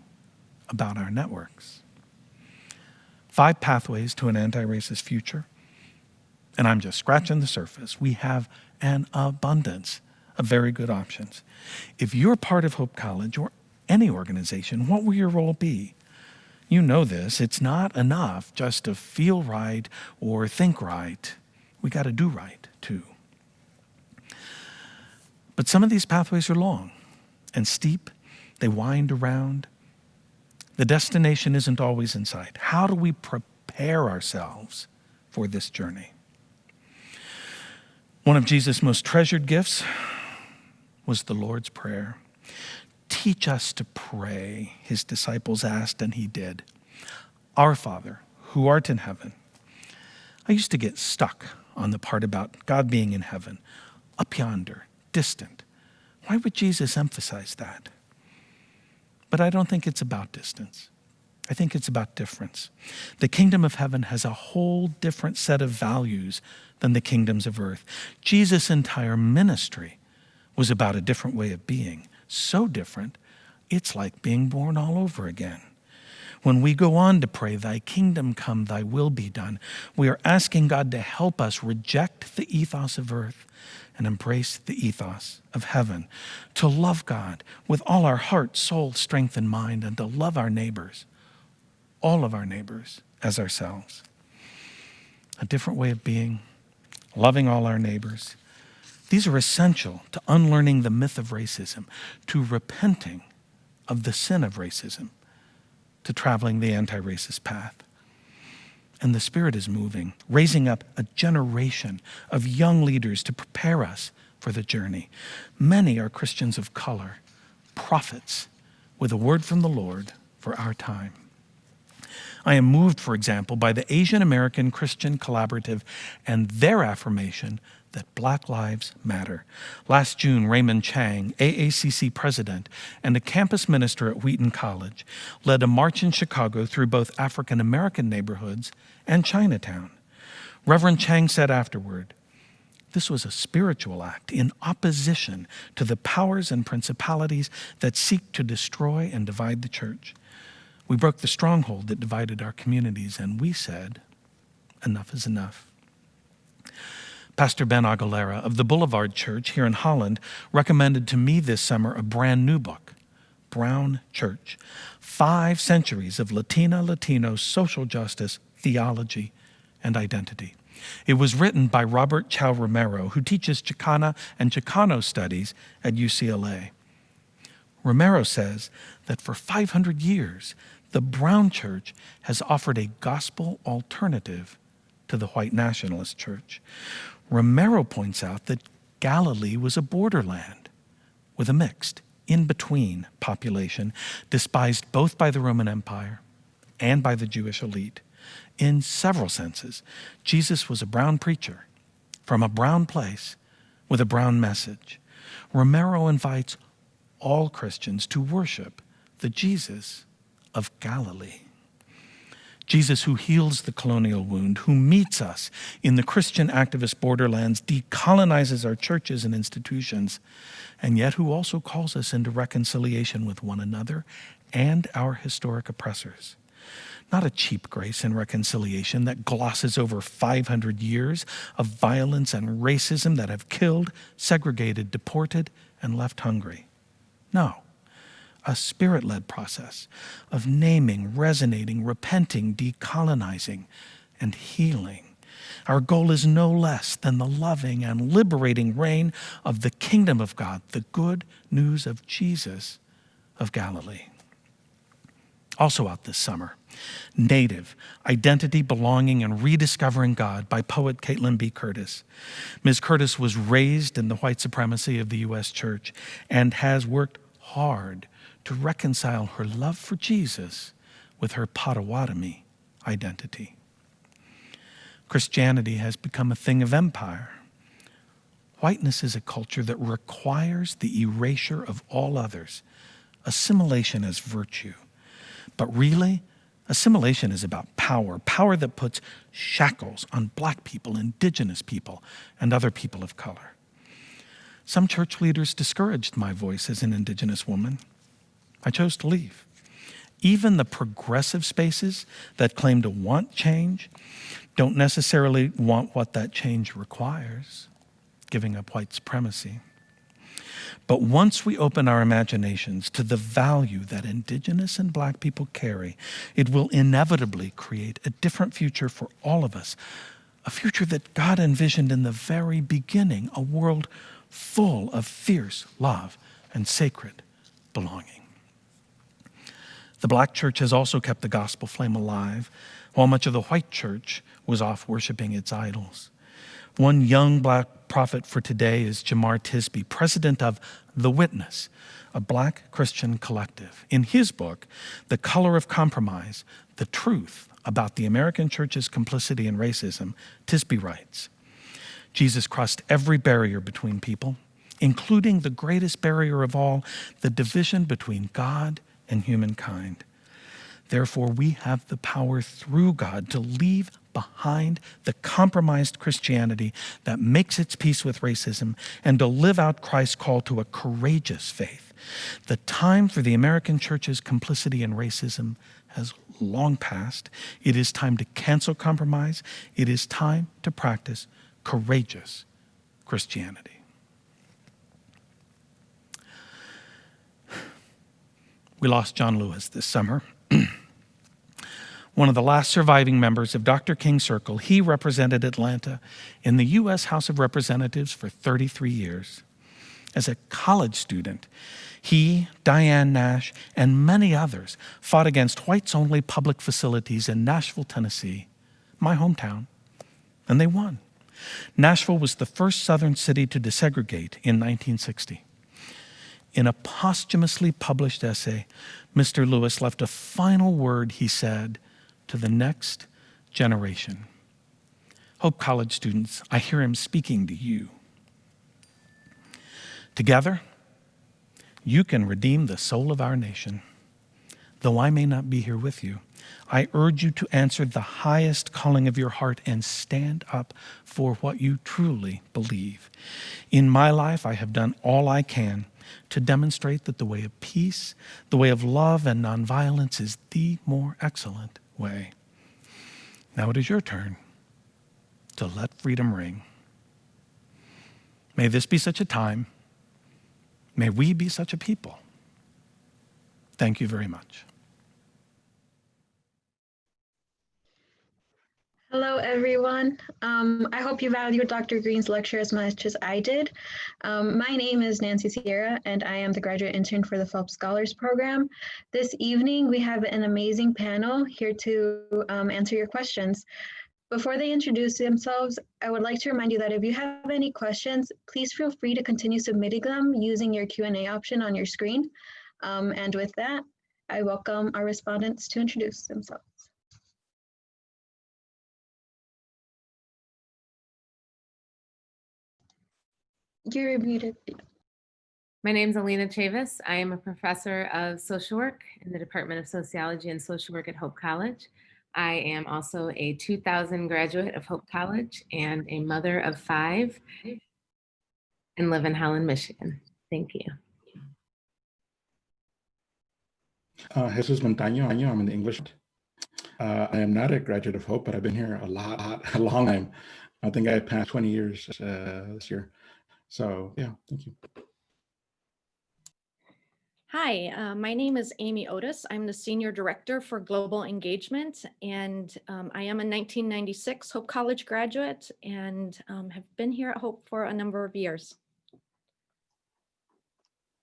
about our networks. 5 pathways to an anti-racist future, and I'm just scratching the surface. We have an abundance of very good options. If you're part of Hope College or any organization, what will your role be? You know this. It's not enough just to feel right or think right. We got to do right, too. But some of these pathways are long and steep. They wind around. The destination isn't always in sight. How do we prepare ourselves for this journey? One of Jesus' most treasured gifts was the Lord's Prayer. Teach us to pray, his disciples asked, and he did. Our Father, who art in heaven. I used to get stuck on the part about God being in heaven, up yonder, distant. Why would Jesus emphasize that? But I don't think it's about distance. I think it's about difference. The kingdom of heaven has a whole different set of values than the kingdoms of earth. Jesus' entire ministry was about a different way of being, so different, it's like being born all over again. When we go on to pray, thy kingdom come, thy will be done, we are asking God to help us reject the ethos of earth and embrace the ethos of heaven, to love God with all our heart, soul, strength, and mind, and to love our neighbors, all of our neighbors, as ourselves. A different way of being, loving all our neighbors. These are essential to unlearning the myth of racism, to repenting of the sin of racism, to traveling the anti-racist path. And the Spirit is moving, raising up a generation of young leaders to prepare us for the journey. Many are Christians of color, prophets with a word from the Lord for our time. I am moved, for example, by the Asian American Christian Collaborative and their affirmation that Black lives matter. Last June, Raymond Chang, AACC president and a campus minister at Wheaton College, led a march in Chicago through both African American neighborhoods and Chinatown. Reverend Chang said afterward, "This was a spiritual act in opposition to the powers and principalities that seek to destroy and divide the church. We broke the stronghold that divided our communities, and we said, enough is enough." Pastor Ben Aguilera of the Boulevard Church here in Holland recommended to me this summer a brand new book, Brown Church, 5 Centuries of Latino Social Justice, Theology, and Identity. It was written by Robert Chow Romero, who teaches Chicana and Chicano studies at UCLA. Romero says that for 500 years, the Brown Church has offered a gospel alternative to the white nationalist church. Romero points out that Galilee was a borderland with a mixed, in-between population, despised both by the Roman Empire and by the Jewish elite. In several senses, Jesus was a brown preacher from a brown place with a brown message. Romero invites all Christians to worship the Jesus of Galilee. Jesus who heals the colonial wound, who meets us in the Christian activist borderlands, decolonizes our churches and institutions, and yet who also calls us into reconciliation with one another and our historic oppressors. Not a cheap grace and reconciliation that glosses over 500 years of violence and racism that have killed, segregated, deported, and left hungry. No. A Spirit-led process of naming, resonating, repenting, decolonizing, and healing. Our goal is no less than the loving and liberating reign of the kingdom of God, the good news of Jesus of Galilee. Also out this summer, Native, Identity, Belonging, and Rediscovering God by poet Caitlin B. Curtis. Ms. Curtis was raised in the white supremacy of the U.S. church and has worked hard to reconcile her love for Jesus with her Potawatomi identity. Christianity has become a thing of empire. Whiteness is a culture that requires the erasure of all others, assimilation as virtue. But really, assimilation is about power, power that puts shackles on Black people, Indigenous people, and other people of color. Some church leaders discouraged my voice as an Indigenous woman. I chose to leave. Even the progressive spaces that claim to want change don't necessarily want what that change requires, giving up white supremacy. But once we open our imaginations to the value that Indigenous and Black people carry, it will inevitably create a different future for all of us, a future that God envisioned in the very beginning, a world full of fierce love and sacred belonging. The Black church has also kept the gospel flame alive, while much of the white church was off worshiping its idols. One young Black prophet for today is Jemar Tisby, president of The Witness, a Black Christian collective. In his book, The Color of Compromise, The Truth About the American Church's Complicity in Racism, Tisby writes, Jesus crossed every barrier between people, including the greatest barrier of all, the division between God and humankind. Therefore, we have the power through God to leave behind the compromised Christianity that makes its peace with racism and to live out Christ's call to a courageous faith The time for the American church's complicity in racism has long passed. It is time to cancel compromise. It is time to practice courageous Christianity. We lost John Lewis this summer. One of the last surviving members of Dr. King's circle, he represented Atlanta in the U.S. House of Representatives for 33 years. As a college student, he, Diane Nash, and many others fought against whites-only public facilities in Nashville, Tennessee, my hometown, and they won. Nashville was the first Southern city to desegregate in 1960. In a posthumously published essay, Mr. Lewis left a final word, he said, to the next generation. Hope College students, I hear him speaking to you. Together, you can redeem the soul of our nation. Though I may not be here with you, I urge you to answer the highest calling of your heart and stand up for what you truly believe. In my life, I have done all I can to demonstrate that the way of peace, the way of love and nonviolence is the more excellent way. Now it is your turn to let freedom ring. May this be such a time. May we be such a people. Thank you very much. Hello, everyone. I hope you valued Dr. Green's lecture as much as I did. My name is Nancy Sierra, and I am the graduate intern for the Phelps Scholars Program. This evening, we have an amazing panel here to answer your questions. Before they introduce themselves, I would like to remind you that if you have any questions, please feel free to continue submitting them using your Q&A option on your screen. And with that, I welcome our respondents to introduce themselves. You're muted. My name is Alina Chavis. I am a professor of social work in the Department of Sociology and Social Work at Hope College. I am also a 2000 graduate of Hope College and a mother of 5 and live in Holland, Michigan. Thank you. Jesus Montaño, I'm in the English. I am not a graduate of Hope, but I've been here a long time. I think I passed 20 years this year. So yeah, thank you. Hi, my name is Amy Otis. I'm the Senior Director for Global Engagement, and I am a 1996 Hope College graduate and have been here at Hope for a number of years.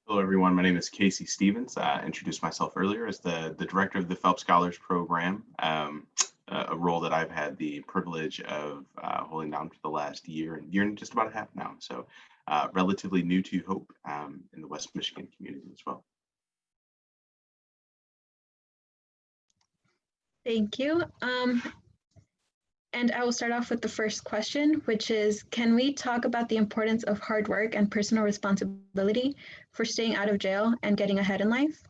Hello, everyone. My name is Casey Stevens. I introduced myself earlier as the Director of the Phelps Scholars Program, a role that I've had the privilege of holding down for the last year and just about a half now. So relatively new to Hope in the West Michigan community as well. Thank you. And I will start off with the first question, which is, can we talk about the importance of hard work and personal responsibility for staying out of jail and getting ahead in life?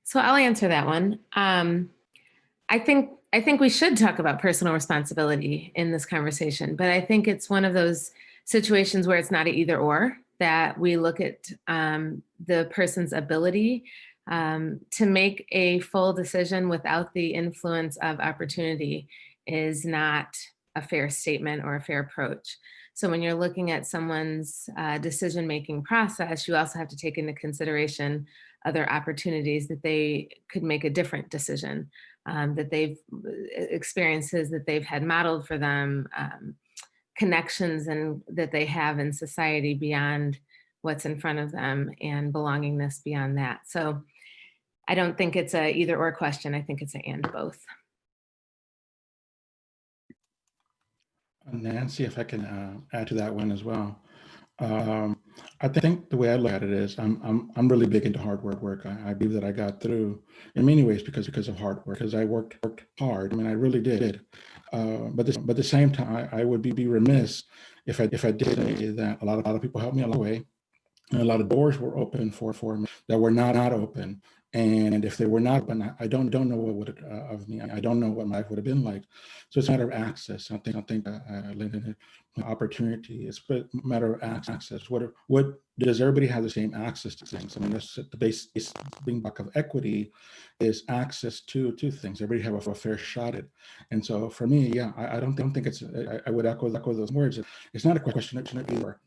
So I'll answer that one. I think we should talk about personal responsibility in this conversation, but I think it's one of those situations where it's not an either or, that we look at the person's ability to make a full decision without the influence of opportunity is not a fair statement or a fair approach. So when you're looking at someone's decision-making process, you also have to take into consideration other opportunities that they could make a different decision, that they've experiences that they've had modeled for them, connections and that they have in society beyond what's in front of them, and belongingness beyond that. So I don't think it's a either or question. I think it's an and both. Nancy, if I can add to that one as well. I think the way I look at it is I'm really big into hard work. I believe that I got through in many ways because of hard work, because I worked hard. I mean, I really did. But at the same time, I would be remiss if I didn't say that a lot of people helped me along the way. And a lot of doors were open for me that were not open. And if they were not open, I don't know what would of me. I don't know what my life would have been like. So it's a matter of access. I think limited opportunity. It's a matter of access. What does everybody have the same access to things? I mean, that's the base being back of equity is access to things. Everybody have a fair shot at it. And so for me, yeah, I don't think it's. I would echo those words. It's not a question of either.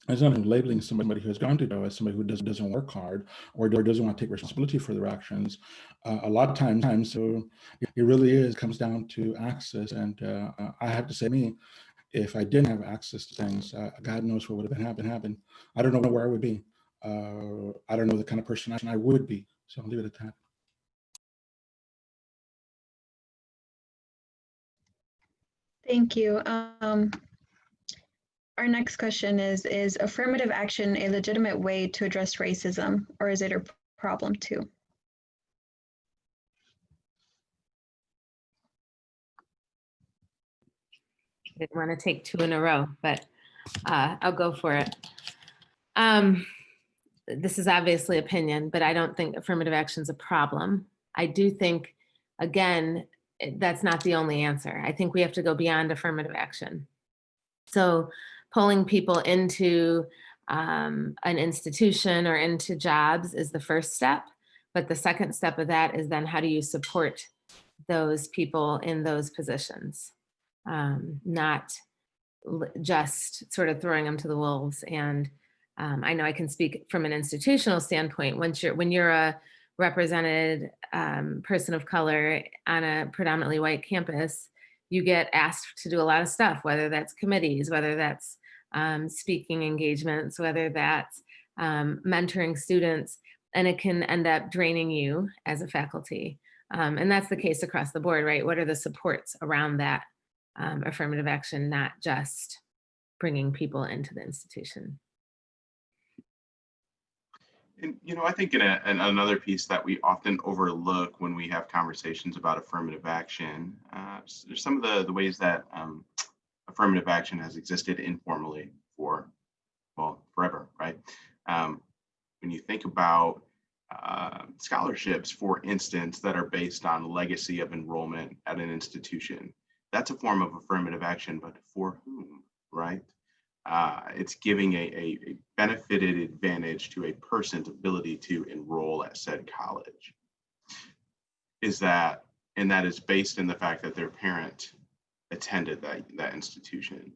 It's not labeling somebody who has gone to jail as somebody who doesn't work hard or doesn't want to take responsibility for their actions. A lot of times, so it really comes down to access. And I have to say, me, if I didn't have access to things, God knows what would have happened. I don't know where I would be. I don't know the kind of person I would be. So I'll leave it at that. Thank you. Our next question is affirmative action a legitimate way to address racism, or is it a problem too? I didn't want to take two in a row, but I'll go for it. This is obviously opinion, but I don't think affirmative action is a problem. I do think, again, that's not the only answer. I think we have to go beyond affirmative action. So pulling people into an institution or into jobs is the first step. But the second step of that is then how do you support those people in those positions? Not just sort of throwing them to the wolves. And I know I can speak from an institutional standpoint. When you're a represented person of color on a predominantly white campus, you get asked to do a lot of stuff, whether that's committees, whether that's speaking engagements, whether that's mentoring students, and it can end up draining you as a faculty. And that's the case across the board, right? What are the supports around that affirmative action, not just bringing people into the institution? And, I think in another piece that we often overlook when we have conversations about affirmative action, there's some of the ways that affirmative action has existed informally for, well, forever, right? When you think about scholarships, for instance, that are based on legacy of enrollment at an institution, that's a form of affirmative action, but for whom, right? It's giving a benefited advantage to a person's ability to enroll at said college. And that is based in the fact that their parent attended that institution.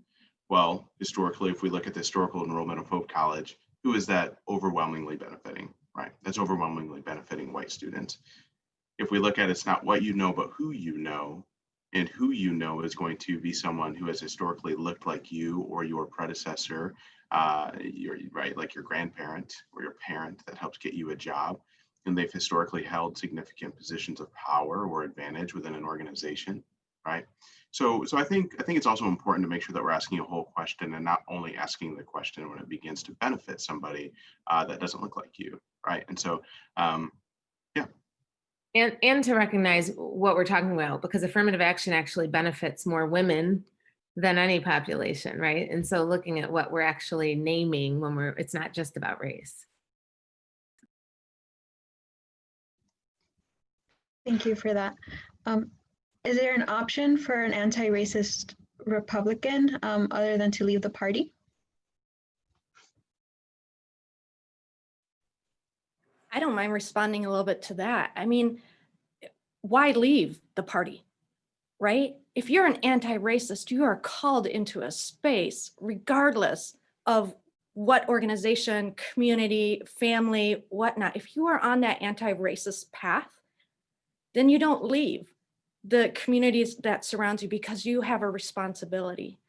Well, historically, if we look at the historical enrollment of Hope College, who is that overwhelmingly benefiting, right? That's overwhelmingly benefiting white students. If we look at it's not what you know, but who you know, and who you know is going to be someone who has historically looked like you or your predecessor, like your grandparent or your parent that helps get you a job, and they've historically held significant positions of power or advantage within an organization, right? So I think it's also important to make sure that we're asking a whole question and not only asking the question when it begins to benefit somebody that doesn't look like you, right? And so, yeah. And to recognize what we're talking about, because affirmative action actually benefits more women than any population, right? And so looking at what we're actually naming when it's not just about race. Thank you for that. Is there an option for an anti-racist Republican other than to leave the party? I don't mind responding a little bit to that. I mean, why leave the party, right? If you're an anti-racist, you are called into a space, regardless of what organization, community, family, whatnot. If you are on that anti-racist path, then you don't leave the communities that surround you because you have a responsibility.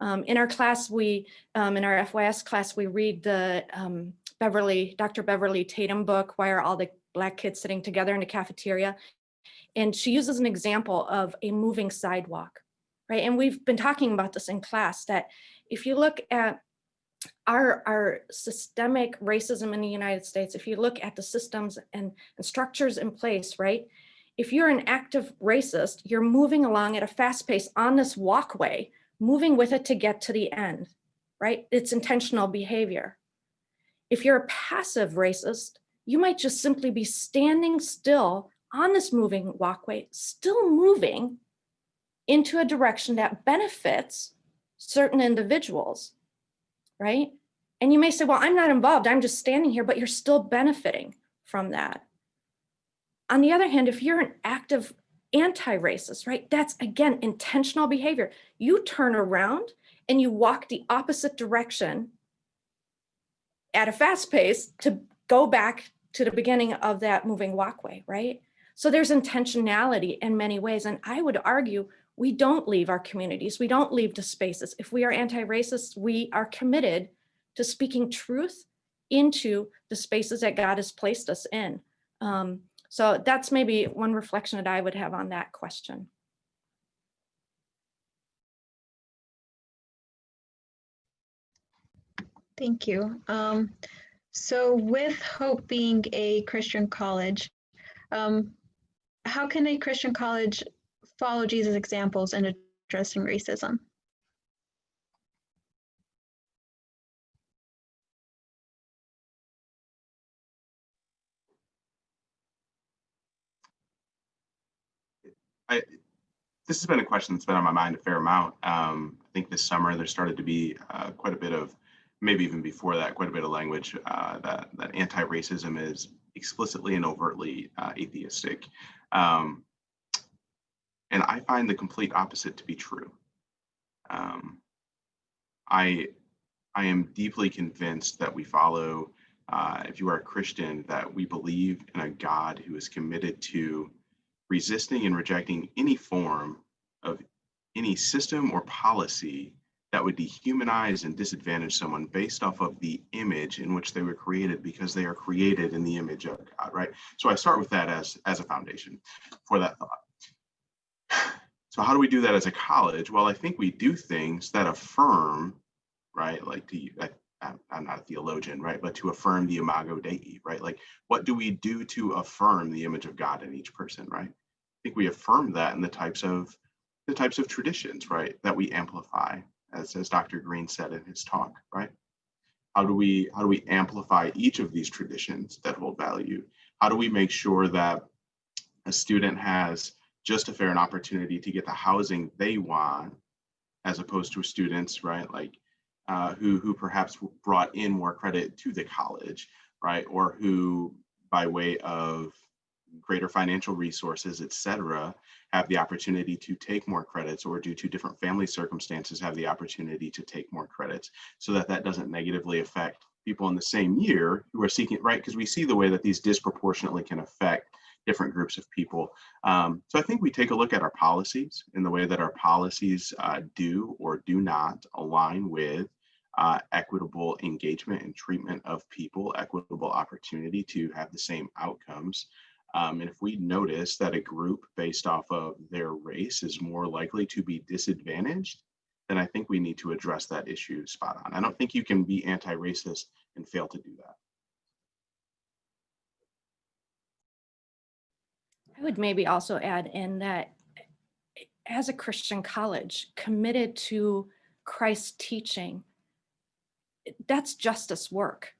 In our class, in our FYS class, we read the Dr. Beverly Tatum book, Why Are All the Black Kids Sitting Together in the Cafeteria? And she uses an example of a moving sidewalk, right? And we've been talking about this in class, that if you look at our systemic racism in the United States, if you look at the systems and structures in place, right? If you're an active racist, you're moving along at a fast pace on this walkway, moving with it to get to the end, right? It's intentional behavior. If you're a passive racist, you might just simply be standing still on this moving walkway, still moving into a direction that benefits certain individuals, right? And you may say, well, I'm not involved, I'm just standing here, but you're still benefiting from that. On the other hand, if you're an active anti-racist, right, that's again, intentional behavior. You turn around and you walk the opposite direction at a fast pace to go back to the beginning of that moving walkway, right? So there's intentionality in many ways. And I would argue we don't leave our communities, we don't leave the spaces. If we are anti-racist, we are committed to speaking truth into the spaces that God has placed us in. So that's maybe one reflection that I would have on that question. Thank you. So with Hope being a Christian college, how can a Christian college follow Jesus' examples in addressing racism? This has been a question that's been on my mind a fair amount. I think this summer there started to be quite a bit of, maybe even before that, quite a bit of language that anti-racism is explicitly and overtly atheistic. And I find the complete opposite to be true. I am deeply convinced that we follow, if you are a Christian, that we believe in a God who is committed to resisting and rejecting any form of any system or policy that would dehumanize and disadvantage someone based off of the image in which they were created, because they are created in the image of God, right? So I start with that as a foundation for that thought. So how do we do that as a college? Well, I think we do things that affirm, right? Like I'm not a theologian, right? But to affirm the imago Dei, right? Like, what do we do to affirm the image of God in each person, right? I think we affirm that in the types of traditions, right? That we amplify, as Dr. Green said in his talk, right? How do we amplify each of these traditions that hold value? How do we make sure that a student has just a fair an opportunity to get the housing they want, as opposed to students, right? Like who perhaps brought in more credit to the college, right? Or who, by way of greater financial resources, et cetera, have the opportunity to take more credits, or due to different family circumstances have the opportunity to take more credits, so that that doesn't negatively affect people in the same year who are seeking, right? Because we see the way that these disproportionately can affect different groups of people. So I think we take a look at our policies and the way that our policies do or do not align with equitable engagement and treatment of people, equitable opportunity to have the same outcomes. And if we notice that a group based off of their race is more likely to be disadvantaged, then I think we need to address that issue spot on. I don't think you can be anti-racist and fail to do that. I would maybe also add in that as a Christian college committed to Christ's teaching, that's justice work.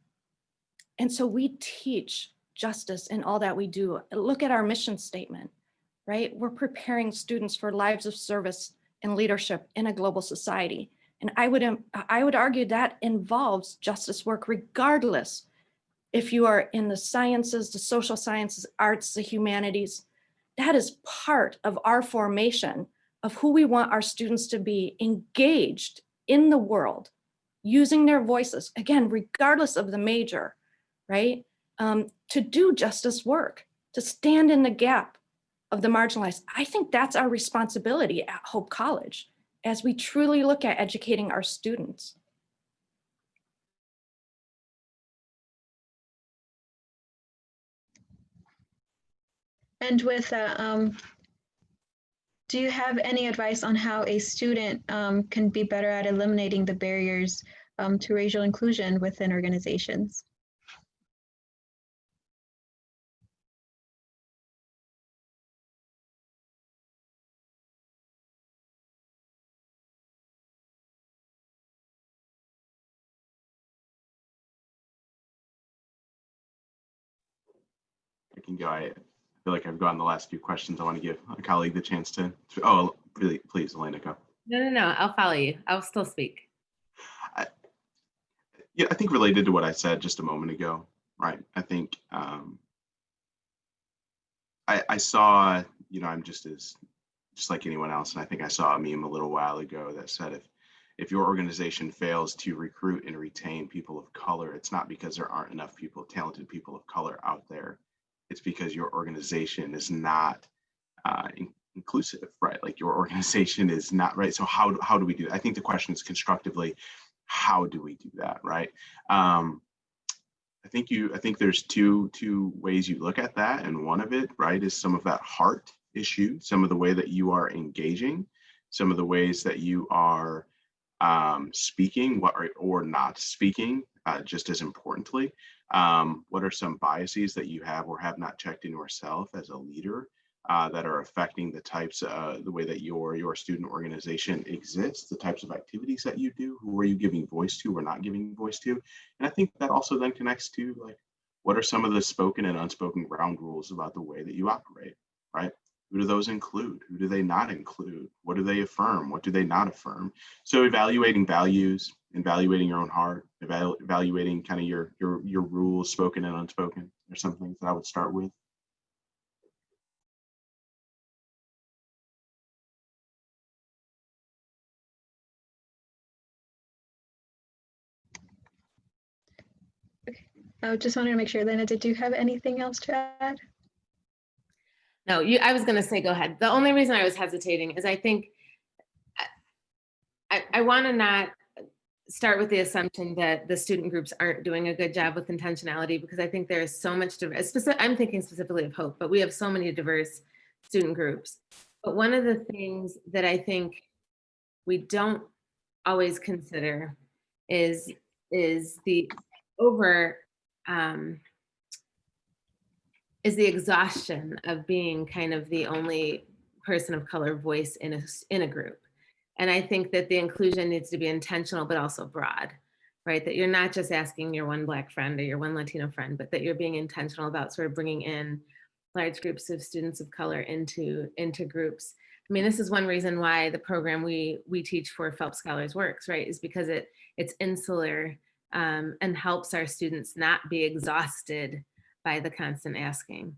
And so we teach justice in all that we do. Look at our mission statement, right? We're preparing students for lives of service and leadership in a global society. And I would argue that involves justice work, regardless if you are in the sciences, the social sciences, arts, the humanities. That is part of our formation of who we want our students to be, engaged in the world, using their voices, again, regardless of the major, right? To do justice work, to stand in the gap of the marginalized. I think that's our responsibility at Hope College as we truly look at educating our students. And with that, do you have any advice on how a student can be better at eliminating the barriers to racial inclusion within organizations? I can go. I feel like I've gone the last few questions. I want to give a colleague the chance to oh, really, please, Elena, go. No, I'll follow you. I'll still speak. Yeah, I think related to what I said just a moment ago, right? I think I saw, I'm just like anyone else, and I think I saw a meme a little while ago that said if your organization fails to recruit and retain people of color, it's not because there aren't enough talented people of color out there. It's because your organization is not inclusive, right? Like your organization is not right. So how do we do that? I think the question is constructively, how do we do that, right? I think there's two ways you look at that, and one of it, right, is some of that heart issue, some of the way that you are engaging, some of the ways that you are speaking or not speaking, just as importantly. What are some biases that you have or have not checked in yourself as a leader that are affecting the way that your student organization exists, the types of activities that you do, who are you giving voice to or not giving voice to? And I think that also then connects to, like, what are some of the spoken and unspoken ground rules about the way that you operate, right? Who do those include? Who do they not include? What do they affirm? What do they not affirm? So evaluating values, evaluating your own heart, evaluating kind of your rules, spoken and unspoken, are some things that I would start with. I just wanted to make sure, Lena, did you have anything else to add? No, I was going to say, go ahead. The only reason I was hesitating is I think I want to not start with the assumption that the student groups aren't doing a good job with intentionality, because I think there is so much I'm thinking specifically of Hope, but we have so many diverse student groups. But one of the things that I think we don't always consider is the exhaustion of being kind of the only person of color voice in a group. And I think that the inclusion needs to be intentional, but also broad, right? That you're not just asking your one Black friend or your one Latino friend, but that you're being intentional about sort of bringing in large groups of students of color into groups. I mean, this is one reason why the program we teach for Phelps Scholars works, right? Is because it's insular and helps our students not be exhausted by the constant asking.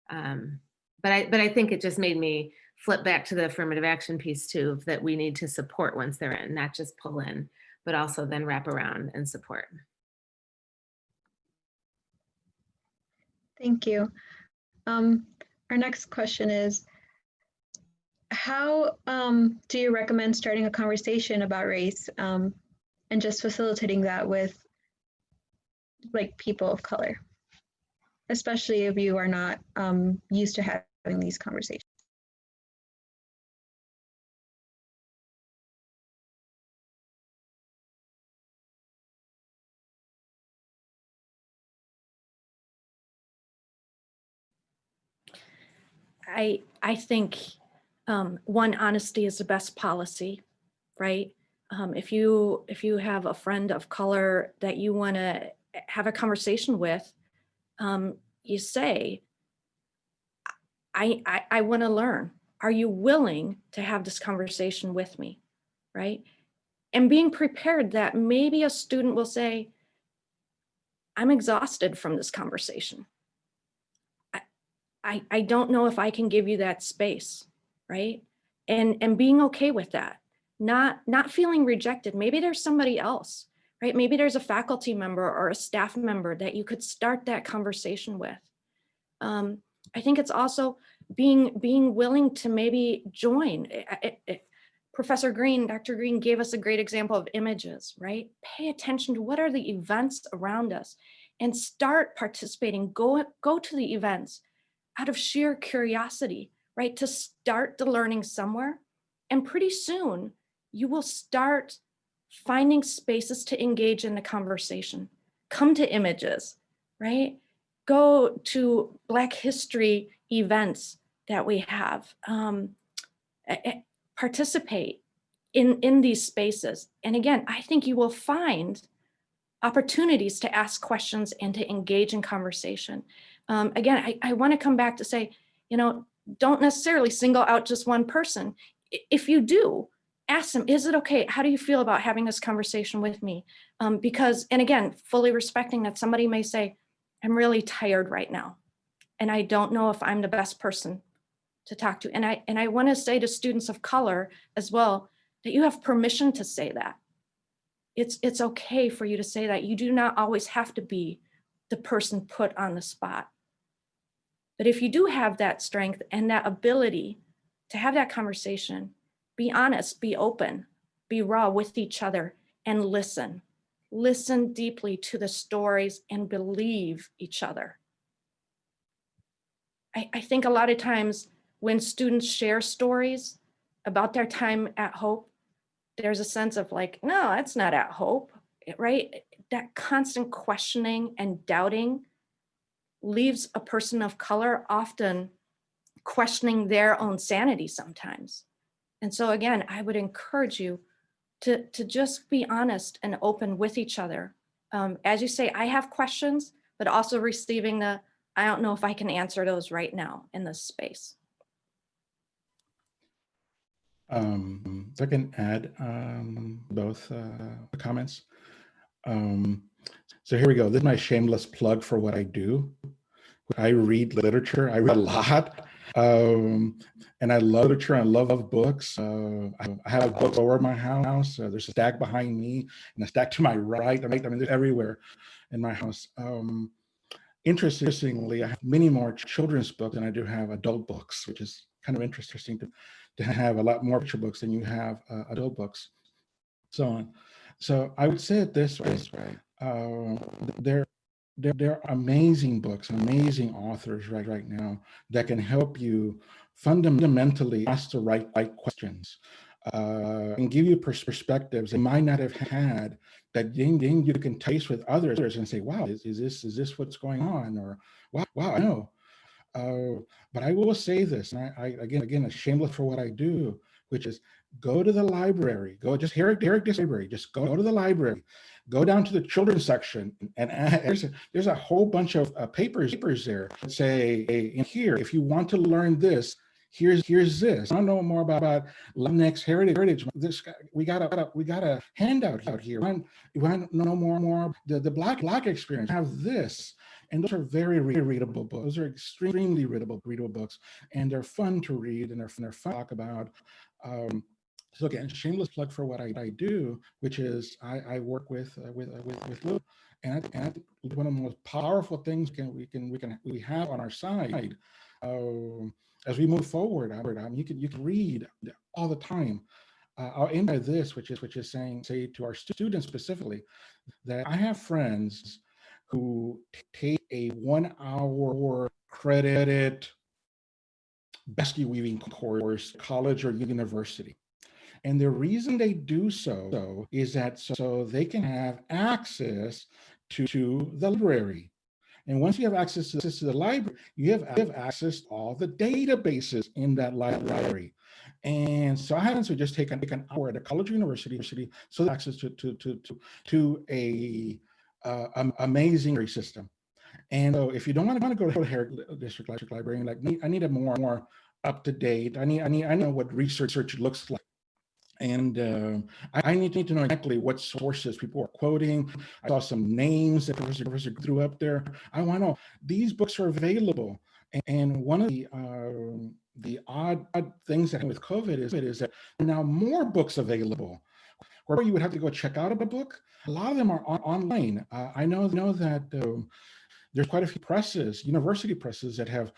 But I think it just made me flip back to the affirmative action piece too, of that we need to support once they're in, not just pull in, but also then wrap around and support. Thank you. Our next question is, how do you recommend starting a conversation about race and just facilitating that with like people of color, especially if you are not used to having these conversations? I think one, honesty is the best policy, right? If you have a friend of color that you want to have a conversation with, you say, I want to learn. Are you willing to have this conversation with me, right? And being prepared that maybe a student will say, I'm exhausted from this conversation. I don't know if I can give you that space, right? And being okay with that, not feeling rejected. Maybe there's somebody else, right? Maybe there's a faculty member or a staff member that you could start that conversation with. I think it's also being willing to maybe join. Professor Green, Dr. Green gave us a great example of images, right? Pay attention to what are the events around us and start participating. Go to the events out of sheer curiosity, right? To start the learning somewhere. And pretty soon you will start finding spaces to engage in the conversation. Come to images, right? Go to Black History events that we have. Participate in these spaces. And again, I think you will find opportunities to ask questions and to engage in conversation. Again, I want to come back to say, don't necessarily single out just one person. If you do, ask them, is it okay? How do you feel about having this conversation with me? Because, and again, fully respecting that somebody may say, I'm really tired right now, and I don't know if I'm the best person to talk to. And I want to say to students of color as well, that you have permission to say that. It's okay for you to say that. You do not always have to be the person put on the spot. But if you do have that strength and that ability to have that conversation, be honest, be open, be raw with each other, and listen. Listen deeply to the stories and believe each other. I think a lot of times when students share stories about their time at Hope, there's a sense of like, no, that's not at Hope, right? That constant questioning and doubting leaves a person of color often questioning their own sanity sometimes. And so again, I would encourage you to just be honest and open with each other. As you say, I have questions, but also receiving the, I don't know if I can answer those right now in this space. So I can add both comments. So here we go. This is my shameless plug for what I do. I read literature. I read a lot. And I love literature. I love books. I have books over my house. There's a stack behind me and a stack to my right. I mean, they're everywhere in my house. Interestingly, I have many more children's books than I do have adult books, which is kind of interesting to have a lot more picture books than you have adult books, so on. So I would say it this way, there are amazing books, amazing authors right now that can help you fundamentally ask the right questions and give you perspectives they might not have had, that then you can taste with others and say, wow, is this what's going on? Or wow, I know. But I will say this, and I again, a shameless for what I do, which is go to the library, go just here at this library, just go to the library, go down to the children's section, and there's a whole bunch of papers there that say, in here, if you want to learn this, here's this. I don't know more about Latinx heritage. This we got a handout out here. You want to know more the black experience? Have this. And those are very readable books. Those are extremely readable books, and they're fun to read, and they're fun to talk about. So again, shameless plug for what I do, which is I work with Lou, and I think one of the most powerful things we have on our side as we move forward. You can read all the time. I'll end by this, which is say to our students specifically, that I have friends who take a 1 hour credit basket weaving course, college or university. And the reason they do so is that so they can have access to the library. And once you have access to the library, you have access to all the databases in that library. And so I happen to just take an hour at a college or university, so access to a amazing system. And so if you don't want to go to Herrick District Library, like I need a more up to date. I know what research looks like. And I need to know exactly what sources people are quoting. I saw some names that Professor threw up there. I want to know these books are available. And one of the odd things that with COVID is that there are now more books available, where you would have to go check out a book. A lot of them are online. I know that there's quite a few presses, university presses, that have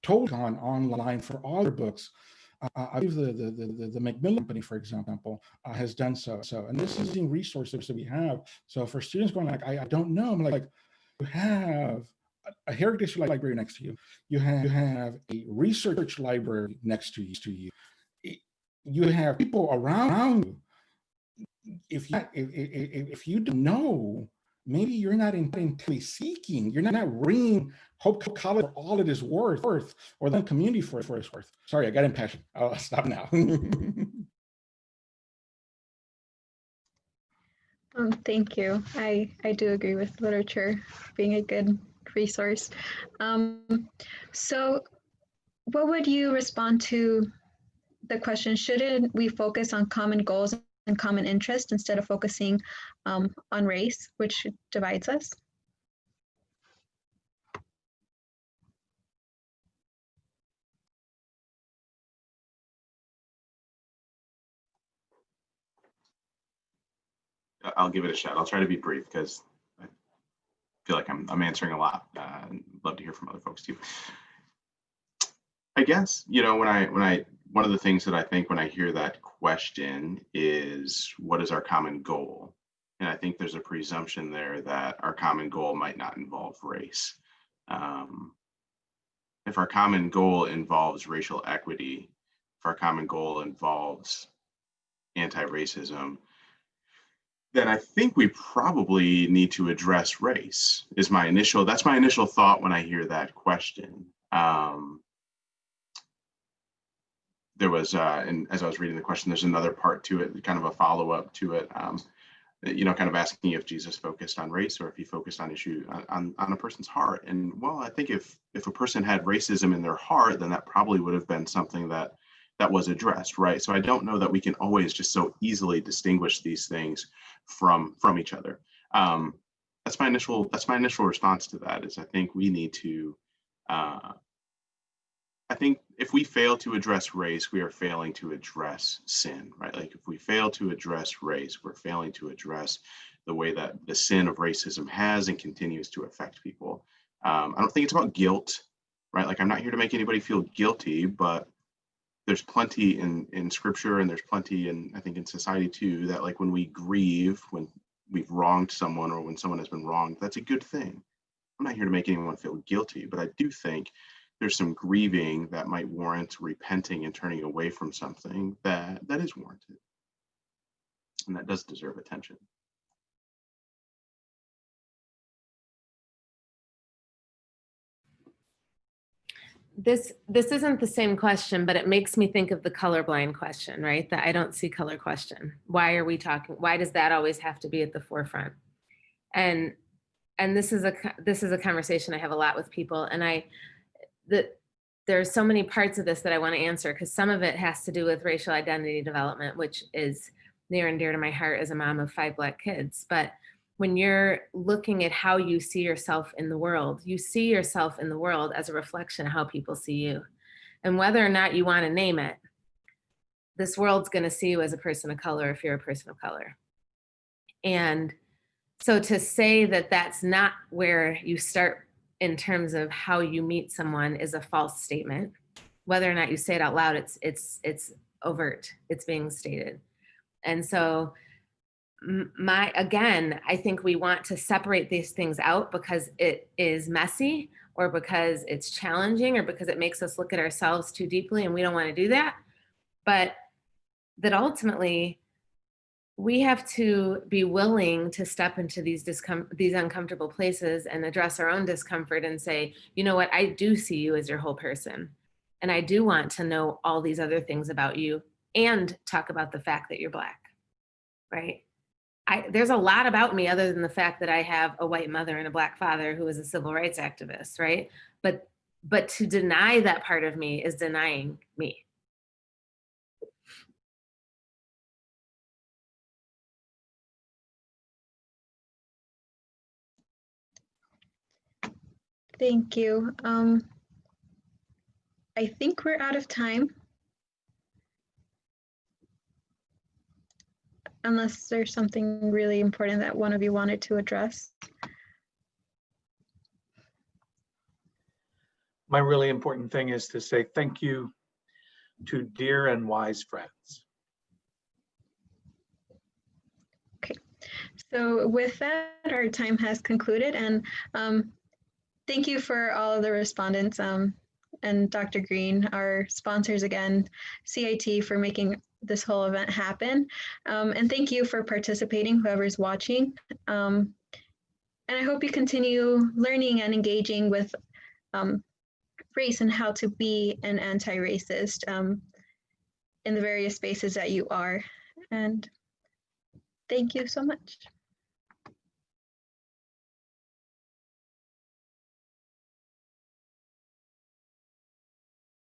totally gone online for all their books. I believe the Macmillan Company, for example, has done so. And this is using resources that we have. So for students going like, I don't know, I'm like, you have a Herrick District Library next to you. You have a research library next to you. You have people around you. If you don't know, maybe you're not intently seeking, you're not reading Hope College for all it is worth, or the community for its worth. Sorry, I got impassioned. I'll stop now. Thank you. I do agree with literature being a good resource. So what would you respond to the question, shouldn't we focus on common goals and common interests instead of focusing on race, which divides us? I'll give it a shot. I'll try to be brief because I feel like I'm answering a lot. Love to hear from other folks too. I guess, one of the things that I think when I hear that question is, what is our common goal? And I think there's a presumption there that our common goal might not involve race. If our common goal involves racial equity, if our common goal involves anti-racism, then I think we probably need to address race. That's my initial thought when I hear that question. There was, and as I was reading the question, there's another part to it, kind of a follow-up to it, kind of asking if Jesus focused on race or if he focused on on a person's heart. And well, I think if a person had racism in their heart, then that probably would have been something that was addressed, right? So I don't know that we can always just so easily distinguish these things from each other. That's my initial response to that. Is I think we need to. I think if we fail to address race, we are failing to address sin, right? Like if we fail to address race, we're failing to address the way that the sin of racism has and continues to affect people. I don't think it's about guilt, right? Like I'm not here to make anybody feel guilty, but there's plenty in scripture and there's plenty I think in society too, that like when we grieve, when we've wronged someone or when someone has been wronged, that's a good thing. I'm not here to make anyone feel guilty, but I do think there's some grieving that might warrant repenting and turning away from something that is warranted. And that does deserve attention. This isn't the same question, but it makes me think of the colorblind question, right? The I don't see color question. Why are we talking? Why does that always have to be at the forefront? And this is a conversation I have a lot with people, and there's so many parts of this that I want to answer because some of it has to do with racial identity development, which is near and dear to my heart as a mom of 5 Black kids. But when you're looking at how you see yourself in the world, you see yourself in the world as a reflection of how people see you. And whether or not you want to name it, this world's going to see you as a person of color if you're a person of color. And so to say that that's not where you start in terms of how you meet someone is a false statement. Whether or not you say it out loud, it's overt, it's being stated. And so I think we want to separate these things out because it is messy or because it's challenging or because it makes us look at ourselves too deeply, and we don't want to do that. But that ultimately we have to be willing to step into these uncomfortable places and address our own discomfort and say, you know what, I do see you as your whole person. And I do want to know all these other things about you and talk about the fact that you're Black, right? There's a lot about me other than the fact that I have a white mother and a Black father who is a civil rights activist, right? But to deny that part of me is denying me. Thank you. I think we're out of time. Unless there's something really important that one of you wanted to address. My really important thing is to say thank you to dear and wise friends. Okay, so with that, our time has concluded, and thank you for all of the respondents and Dr. Green, our sponsors again, CIT, for making this whole event happen. And thank you for participating, whoever's watching. And I hope you continue learning and engaging with race and how to be an anti-racist in the various spaces that you are. And thank you so much.